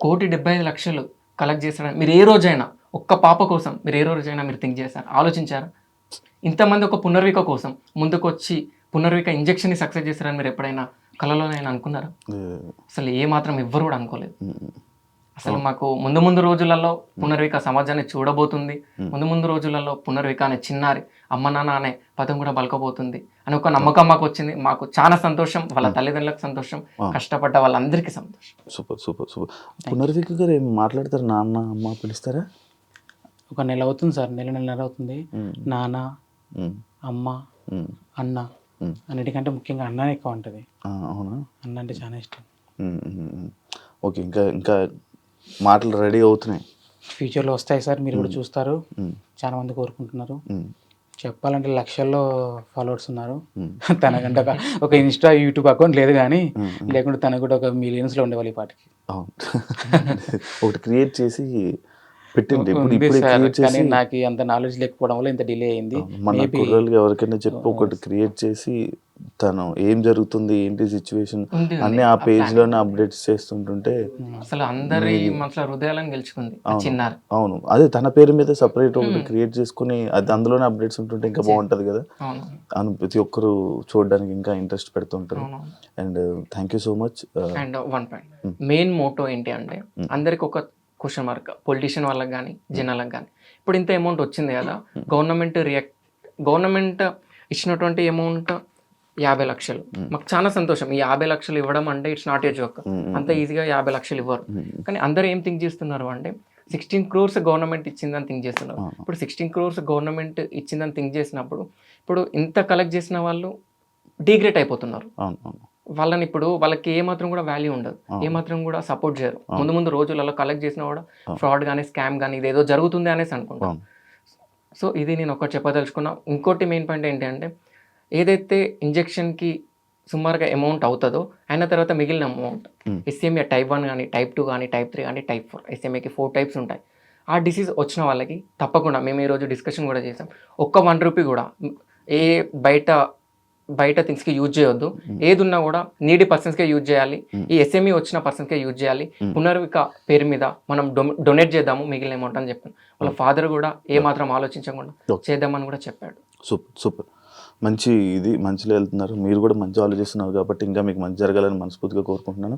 1,75,00,000 కలెక్ట్ చేస్తాడని మీరు ఏ రోజైనా, ఒక్క పాప కోసం మీరు ఏ రోజైనా మీరు థింక్ చేశారు, ఆలోచించారా? ఇంతమంది ఒక పునర్విక కోసం ముందుకు వచ్చి పునర్విక ఇంజెక్షన్ని సక్సెస్ చేస్తారని మీరు ఎప్పుడైనా కళలోనైనా అనుకున్నారా? అసలు ఏ మాత్రం ఎవ్వరు కూడా అనుకోలేదు. అసలు మాకు ముందు ముందు రోజులలో పునర్విక సమాజాన్ని చూడబోతుంది, ముందు ముందు రోజులలో పునర్విక అనే చిన్నారి అమ్మ నాన్న అనే పదం కూడా పలకబోతుంది అని ఒక నమ్మకం మాకు వచ్చింది. మాకు చాలా సంతోషం, వాళ్ళ తల్లిదండ్రులకు సంతోషం, కష్టపడ్డ వాళ్ళందరికీ సంతోషం. Super super super. పునర్విక గారు ఏం మాట్లాడతారు? నాన్న అమ్మ పిలుస్తారా? ఒక నెల అవుతుంది సార్, నెల అవుతుంది. నాన్న, అమ్మ, అన్న, అన్నిటికంటే ముఖ్యంగా అన్ననే ఎక్కువ ఉంటుంది. అవునా? అన్న అంటే చాలా ఇష్టం. ఓకే, ఇంకా ఇంకా మాటలు రెడీ అవుతున్నాయి, ఫ్యూచర్లో వస్తాయి సార్, మీరు కూడా చూస్తారు. చాలా మంది కోరుకుంటున్నారు. చెప్పాలంటే లక్షల్లో ఫాలోవర్స్ ఉన్నారు. తనకంటే ఒక ఇన్స్టా యూట్యూబ్ అకౌంట్ లేదు, కానీ లేకుంటే తనకు కూడా ఒక మిలియన్స్లో ఉండేవాళ్ళు ఈ పాటికి. అవును. ఒకటి క్రియేట్ చేసి పెట్టింది. ఉంది సార్, కానీ నాకు అంత నాలెడ్జ్ లేకపోవడం వల్ల ఇంత డిలే అయింది. మన కుర్రలకి ఎవరికైనా చెప్పి ఒకటి క్రియేట్ చేసి తను ఏం జరుగుతుంది ఏంటి సిచ్యువేషన్ అన్ని ఆ పేజ్ లోనే అప్డేట్స్ చేస్తుంటుంటే అసలు అందరి మనసులో హృదయాలను గెలుచుకుంది చిన్నారు. అవును, అదే తన పేరు మీద సపరేట్ ఒకటి క్రియేట్ చేసుకుని అది అందులోనే అప్డేట్స్ ఉంటుంటే ఇంకా బాగుంటది కదా. ప్రతి ఒక్కరు చూడడానికి ఇంకా ఇంట్రెస్ట్ పెడుతుంటారు. And thank you so much. And one point main motto ఏంటి అంటే, అందరికి ఒక క్వశ్చన్ మార్క్, పొలిటీషియన్ వాళ్ళకి కానీ జనాలకు కానీ, ఇప్పుడు ఇంత అమౌంట్ వచ్చింది కదా, గవర్నమెంట్ ఇచ్చినటువంటి అమౌంట్ 50 లక్షలు, మాకు చాలా సంతోషం. ఈ 50 లక్షలు ఇవ్వడం అంటే ఇట్స్ నాట్ ఏ జోక్, అంత ఈజీగా 50 లక్షలు ఇవ్వరు. కానీ అందరూ ఏం థింక్ చేస్తున్నారు అంటే 16 crores గవర్నమెంట్ ఇచ్చిందని థింక్ చేస్తున్నారు. ఇప్పుడు 16 crores గవర్నమెంట్ ఇచ్చిందని థింక్ చేసినప్పుడు, ఇప్పుడు ఇంత కలెక్ట్ చేసిన వాళ్ళు డిగ్రేట్ అయిపోతున్నారు. వాళ్ళని ఇప్పుడు వాళ్ళకి ఏమాత్రం కూడా వాల్యూ ఉండదు, ఏమాత్రం కూడా సపోర్ట్ చేయరు. ముందు ముందు రోజులలో కలెక్ట్ చేసినా కూడా ఫ్రాడ్ కానీ స్కామ్ కానీ ఇదేదో జరుగుతుంది అనేసి అనుకుంటాం. సో ఇది నేను ఒకటి చెప్పదలుచుకున్నా. ఇంకోటి మెయిన్ పాయింట్ ఏంటి అంటే, ఏదైతే ఇంజెక్షన్కి సుమారుగా అమౌంట్ అవుతుందో అయిన తర్వాత మిగిలిన అమౌంట్ ఎస్ఎంఏ టైప్ 1 కానీ టైప్ 2 కానీ టైప్ 3 కానీ టైప్ 4, ఎస్ఎంఏకి 4 టైప్స్ ఉంటాయి. ఆ డిసీజ్ వచ్చిన వాళ్ళకి తప్పకుండా మేము ఈరోజు డిస్కషన్ కూడా చేసాం, ఒక్క 1 రూపీ కూడా ఏ బయట థింగ్స్కి యూజ్ చేయొద్దు. ఏది ఉన్నా కూడా నీడీ పర్సన్స్కే యూజ్ చేయాలి, ఈ ఎస్ఎంఈ వచ్చిన పర్సన్స్కే యూజ్ చేయాలి. పునర్విక పేరు మీద మనం డొనేట్ చేద్దాము మిగిలిన అమౌంట్ అని చెప్పాను. వాళ్ళ ఫాదర్ కూడా ఏమాత్రం ఆలోచించకుండా చేద్దామని కూడా చెప్పాడు. సూపర్ సూపర్, మంచి ఇది మంచిలో వెళ్తున్నారు. మీరు కూడా మంచి ఆలోచిస్తున్నారు కాబట్టి ఇంకా మీకు మంచి జరగాలని మనస్ఫూర్తిగా కోరుకుంటున్నాను.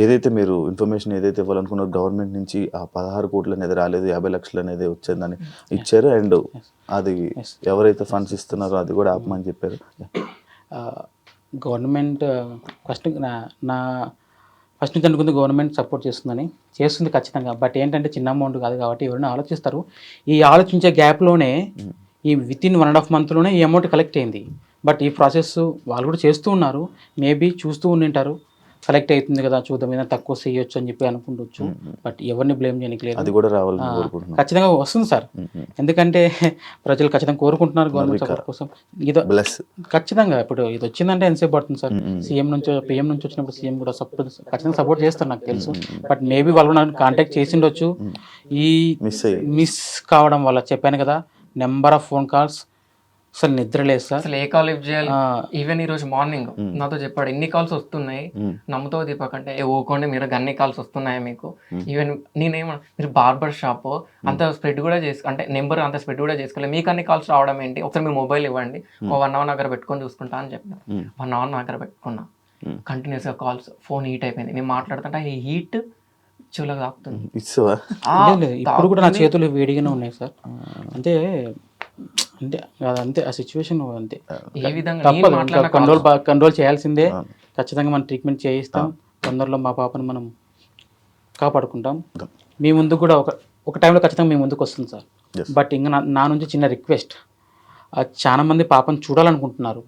ఏదైతే మీరు ఇన్ఫర్మేషన్ ఏదైతే ఇవ్వాలనుకున్నారో గవర్నమెంట్ నుంచి ఆ 16 కోట్లు అనేది రాలేదు, 50 లక్షలు అనేది వచ్చేదని ఇచ్చారు. అండ్ అది ఎవరైతే ఫండ్స్ ఇస్తున్నారో అది కూడా ఆపమని చెప్పారు. గవర్నమెంట్ ఫస్ట్ నుంచి అనుకుంది గవర్నమెంట్ సపోర్ట్ చేస్తుంది ఖచ్చితంగా. బట్ ఏంటంటే చిన్న అమౌంట్ కాదు కాబట్టి ఎవరైనా ఆలోచిస్తారు. ఈ ఆలోచించే గ్యాప్లోనే ఈ వితిన్ 1.5 monthలోనే ఈ అమౌంట్ కలెక్ట్ అయింది. బట్ ఈ ప్రాసెస్ వాళ్ళు కూడా చేస్తూ ఉన్నారు. మేబీ చూస్తూ ఉండింటారు, కలెక్ట్ అవుతుంది కదా చూద్దాం ఏదైనా తక్కువ చేయొచ్చు అని చెప్పి అనుకుంటొచ్చు. బట్ ఎవరిని బ్లేమ్ చేయడానికి లేదు, అది కూడా రావాలని కోరుకుంటున్నాను. ఖచ్చితంగా వస్తుంది సార్, ఎందుకంటే ప్రజలు ఖచ్చితంగా కోరుకుంటున్నారు గవర్నమెంట్ సపోర్ట్ కోసం. ఇది ఖచ్చితంగా ఇప్పుడు ఇది వచ్చిందంటే ఎంతసేపు పడుతుంది సార్. పిఎం నుంచి వచ్చినప్పుడు సీఎం కూడా ఖచ్చితంగా సపోర్ట్ చేస్తారు నాకు తెలుసు. బట్ మేబీ వాళ్ళు నన్ను కాంటాక్ట్ చేసిండొచ్చు. ఈ మిస్ కావడం వల్ల చెప్పాను కదా, నెంబర్ ఆఫ్ ఫోన్ కాల్స్, అసలు నిద్ర లేదు సార్. అసలు ఏ కాల్ లిఫ్ట్ చేయాలి. ఈవెన్ ఈ రోజు మార్నింగ్ నాతో చెప్పాడు, ఎన్ని కాల్స్ వస్తున్నాయి నమ్ముతావు దీపక్ అంటే, ఊకోండి మీరు అన్ని కాల్స్ వస్తున్నాయా మీకు. ఈవెన్ నేనేమన్నా మీరు బార్బర్ షాప్ అంత స్ప్రెడ్ కూడా అంటే నెంబర్ అంత స్ప్రెడ్ కూడా చేసుకోలేదు, మీకు అన్ని కాల్స్ రావడం ఏంటి, ఒకసారి మీ మొబైల్ ఇవ్వండి, 1 hour దగ్గర పెట్టుకొని చూసుకుంటా అని చెప్పిన. 1 hour దగ్గర పెట్టుకున్నా, కంటిన్యూస్గా కాల్స్, ఫోన్ హీట్ అయిపోయింది. నేను మాట్లాడుతుంటే ఈ హీట్ చెవులకు తాకుతుంది. ఇప్పుడు కూడా నా చేతులు వేడిగానే ఉన్నాయి సార్. అంటే అదంతే ఆ సిచ్యువేషన్ అంతే. ఏ విధంగా తప్పదు, కంట్రోల్ చేయాల్సిందే. ఖచ్చితంగా మనం ట్రీట్మెంట్ చేయిస్తాం. తొందరలో మా పాపను మనం కాపాడుకుంటాం. మీ ముందు కూడా ఒక టైంలో ఖచ్చితంగా మీ ముందుకు వస్తుంది సార్. బట్ ఇంకా నా నుంచి చిన్న రిక్వెస్ట్, చాలా మంది పాపను చూడాలనుకుంటున్నారు,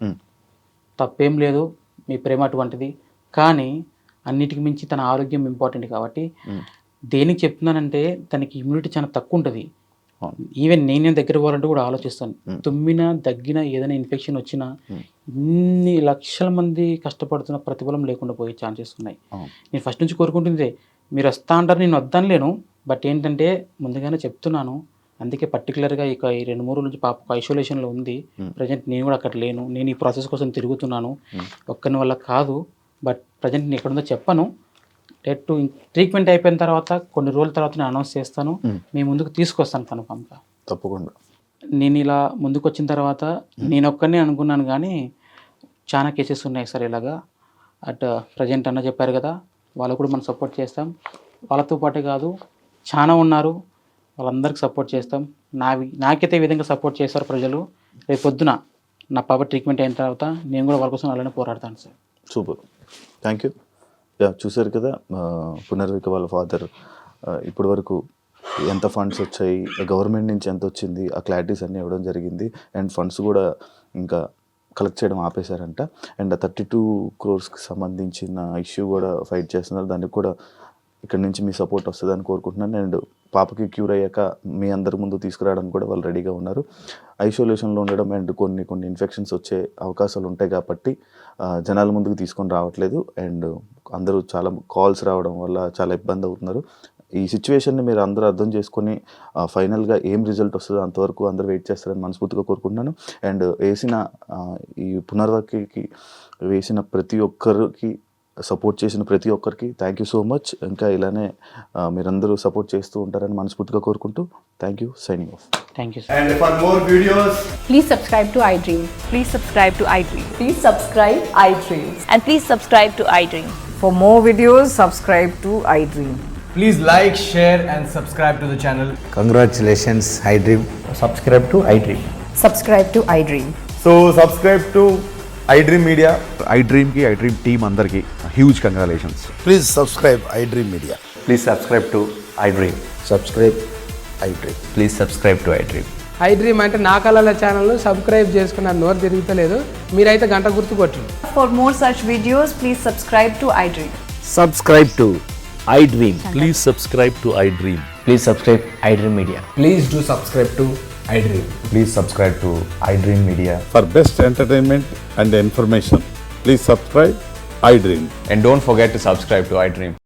తప్పేం లేదు, మీ ప్రేమ అటువంటిది. కానీ అన్నిటికి మించి తన ఆరోగ్యం ఇంపార్టెంట్ కాబట్టి దేనికి చెప్తున్నానంటే, తనకి ఇమ్యూనిటీ చాలా తక్కువ ఉంటుంది. ఈవెన్ నేను దగ్గర పోవాలంటే కూడా ఆలోచిస్తాను. తుమ్మినా దగ్గినా ఏదైనా ఇన్ఫెక్షన్ వచ్చినా ఇన్ని లక్షల మంది కష్టపడుతున్న ప్రతిఫలం లేకుండా పోయే ఛాన్సెస్ ఉన్నాయి. నేను ఫస్ట్ నుంచి కోరుకుంటుంది, మీరు వస్తా అంటారు, నేను వద్దనలేను. బట్ ఏంటంటే ముందుగానే చెప్తున్నాను. అందుకే పర్టికులర్గా ఇక ఈ 2-3 రోజుల నుంచి పాప ఐసోలేషన్లో ఉంది. ప్రజెంట్ నేను కూడా అక్కడ లేను, నేను ఈ ప్రాసెస్ కోసం తిరుగుతున్నాను. ఒక్కని వల్ల కాదు. బట్ ప్రజెంట్ నేను ఎక్కడుందో చెప్పను. డైరెక్ట్ ట్రీట్మెంట్ అయిపోయిన తర్వాత కొన్ని రోజుల తర్వాత నేను అనౌన్స్ చేస్తాను, మీ ముందుకు తీసుకొస్తాను కన్ఫామ్గా, తప్పకుండా. నేను ఇలా ముందుకు వచ్చిన తర్వాత నేను ఒక్కనే అనుకున్నాను, కానీ చాలా కేసెస్ ఉన్నాయి సార్ ఇలాగా. ప్రజెంట్ అన్న చెప్పారు కదా, వాళ్ళకు కూడా మనం సపోర్ట్ చేస్తాం. వాళ్ళతో పాటే కాదు చాలా ఉన్నారు, వాళ్ళందరికీ సపోర్ట్ చేస్తాం. నాకైతే ఈ విధంగా సపోర్ట్ చేస్తారు ప్రజలు. రేపు పొద్దున నా పాప ట్రీట్మెంట్ అయిన తర్వాత నేను కూడా వాళ్ళ కోసం అలానే పోరాడతాను sir. Super, thank you. Yeah, చూసారు కదా పునర్విక వాళ్ళ ఫాదర్ ఇప్పటి వరకు ఎంత ఫండ్స్ వచ్చాయి, గవర్నమెంట్ నుంచి ఎంత వచ్చింది, ఆ క్లారిటీస్ అన్నీ ఇవ్వడం జరిగింది. అండ్ ఫండ్స్ కూడా ఇంకా కలెక్ట్ చేయడం ఆపేశారంట. అండ్ 32 crores సంబంధించిన ఇష్యూ కూడా ఫైట్ చేస్తున్నారు. దానికి కూడా ఇక్కడ నుంచి మీ సపోర్ట్ వస్తుందని కోరుకుంటున్నాను. అండ్ పాపకి క్యూర్ అయ్యాక మీ అందరి ముందు తీసుకురావడానికి కూడా వాళ్ళు రెడీగా ఉన్నారు. ఐసోలేషన్లో ఉండడం అండ్ కొన్ని ఇన్ఫెక్షన్స్ వచ్చే అవకాశాలు ఉంటాయి కాబట్టి జనాల ముందుకు తీసుకొని రావట్లేదు. అండ్ అందరూ చాలా కాల్స్ రావడం వల్ల చాలా ఇబ్బంది అవుతున్నారు. ఈ సిచ్యువేషన్ని మీరు అందరూ అర్థం చేసుకొని ఫైనల్గా ఏం రిజల్ట్ వస్తుందో అంతవరకు అందరూ వెయిట్ చేస్తారని మనస్ఫూర్తిగా కోరుకుంటున్నాను. అండ్ ఈ పునర్వకి వేసిన ప్రతి ఒక్కరికి, సపోర్ట్ చేసిన ప్రతి ఒక్కరికి థ్యాంక్ యూ సో మచ్. ఇంకా ఇలానే మీరందరూ సపోర్ట్ చేస్తూ ఉంటారని మనస్ఫూర్తిగా కోరుకుంటూ thank you, signing off. Thank you sir. And for more videos, Please subscribe to iDream. Please subscribe to iDream. Please subscribe iDream. And please subscribe to iDream. For more videos, subscribe to iDream. please like, share and subscribe to the channel. Congratulations, iDream. Subscribe to iDream. Subscribe to iDream. So subscribe to iDream Media. iDream ki iDream team andarki huge congratulations. Please subscribe iDream Media. Please subscribe to iDream. Subscribe iDream. Please subscribe to iDream. iDream అంటే నా కళల channel subscribe చేసుకున్నారు, నోరు తిరుగుతలేదు. మీరైతే గంట గుర్తు కొట్టండి. For more such videos, please subscribe to iDream. Subscribe to iDream. Please subscribe to iDream. Please subscribe iDream Media. Please do subscribe to iDream. Please subscribe to iDream Media. For best entertainment and information, please subscribe iDream. And don't forget to subscribe to iDream.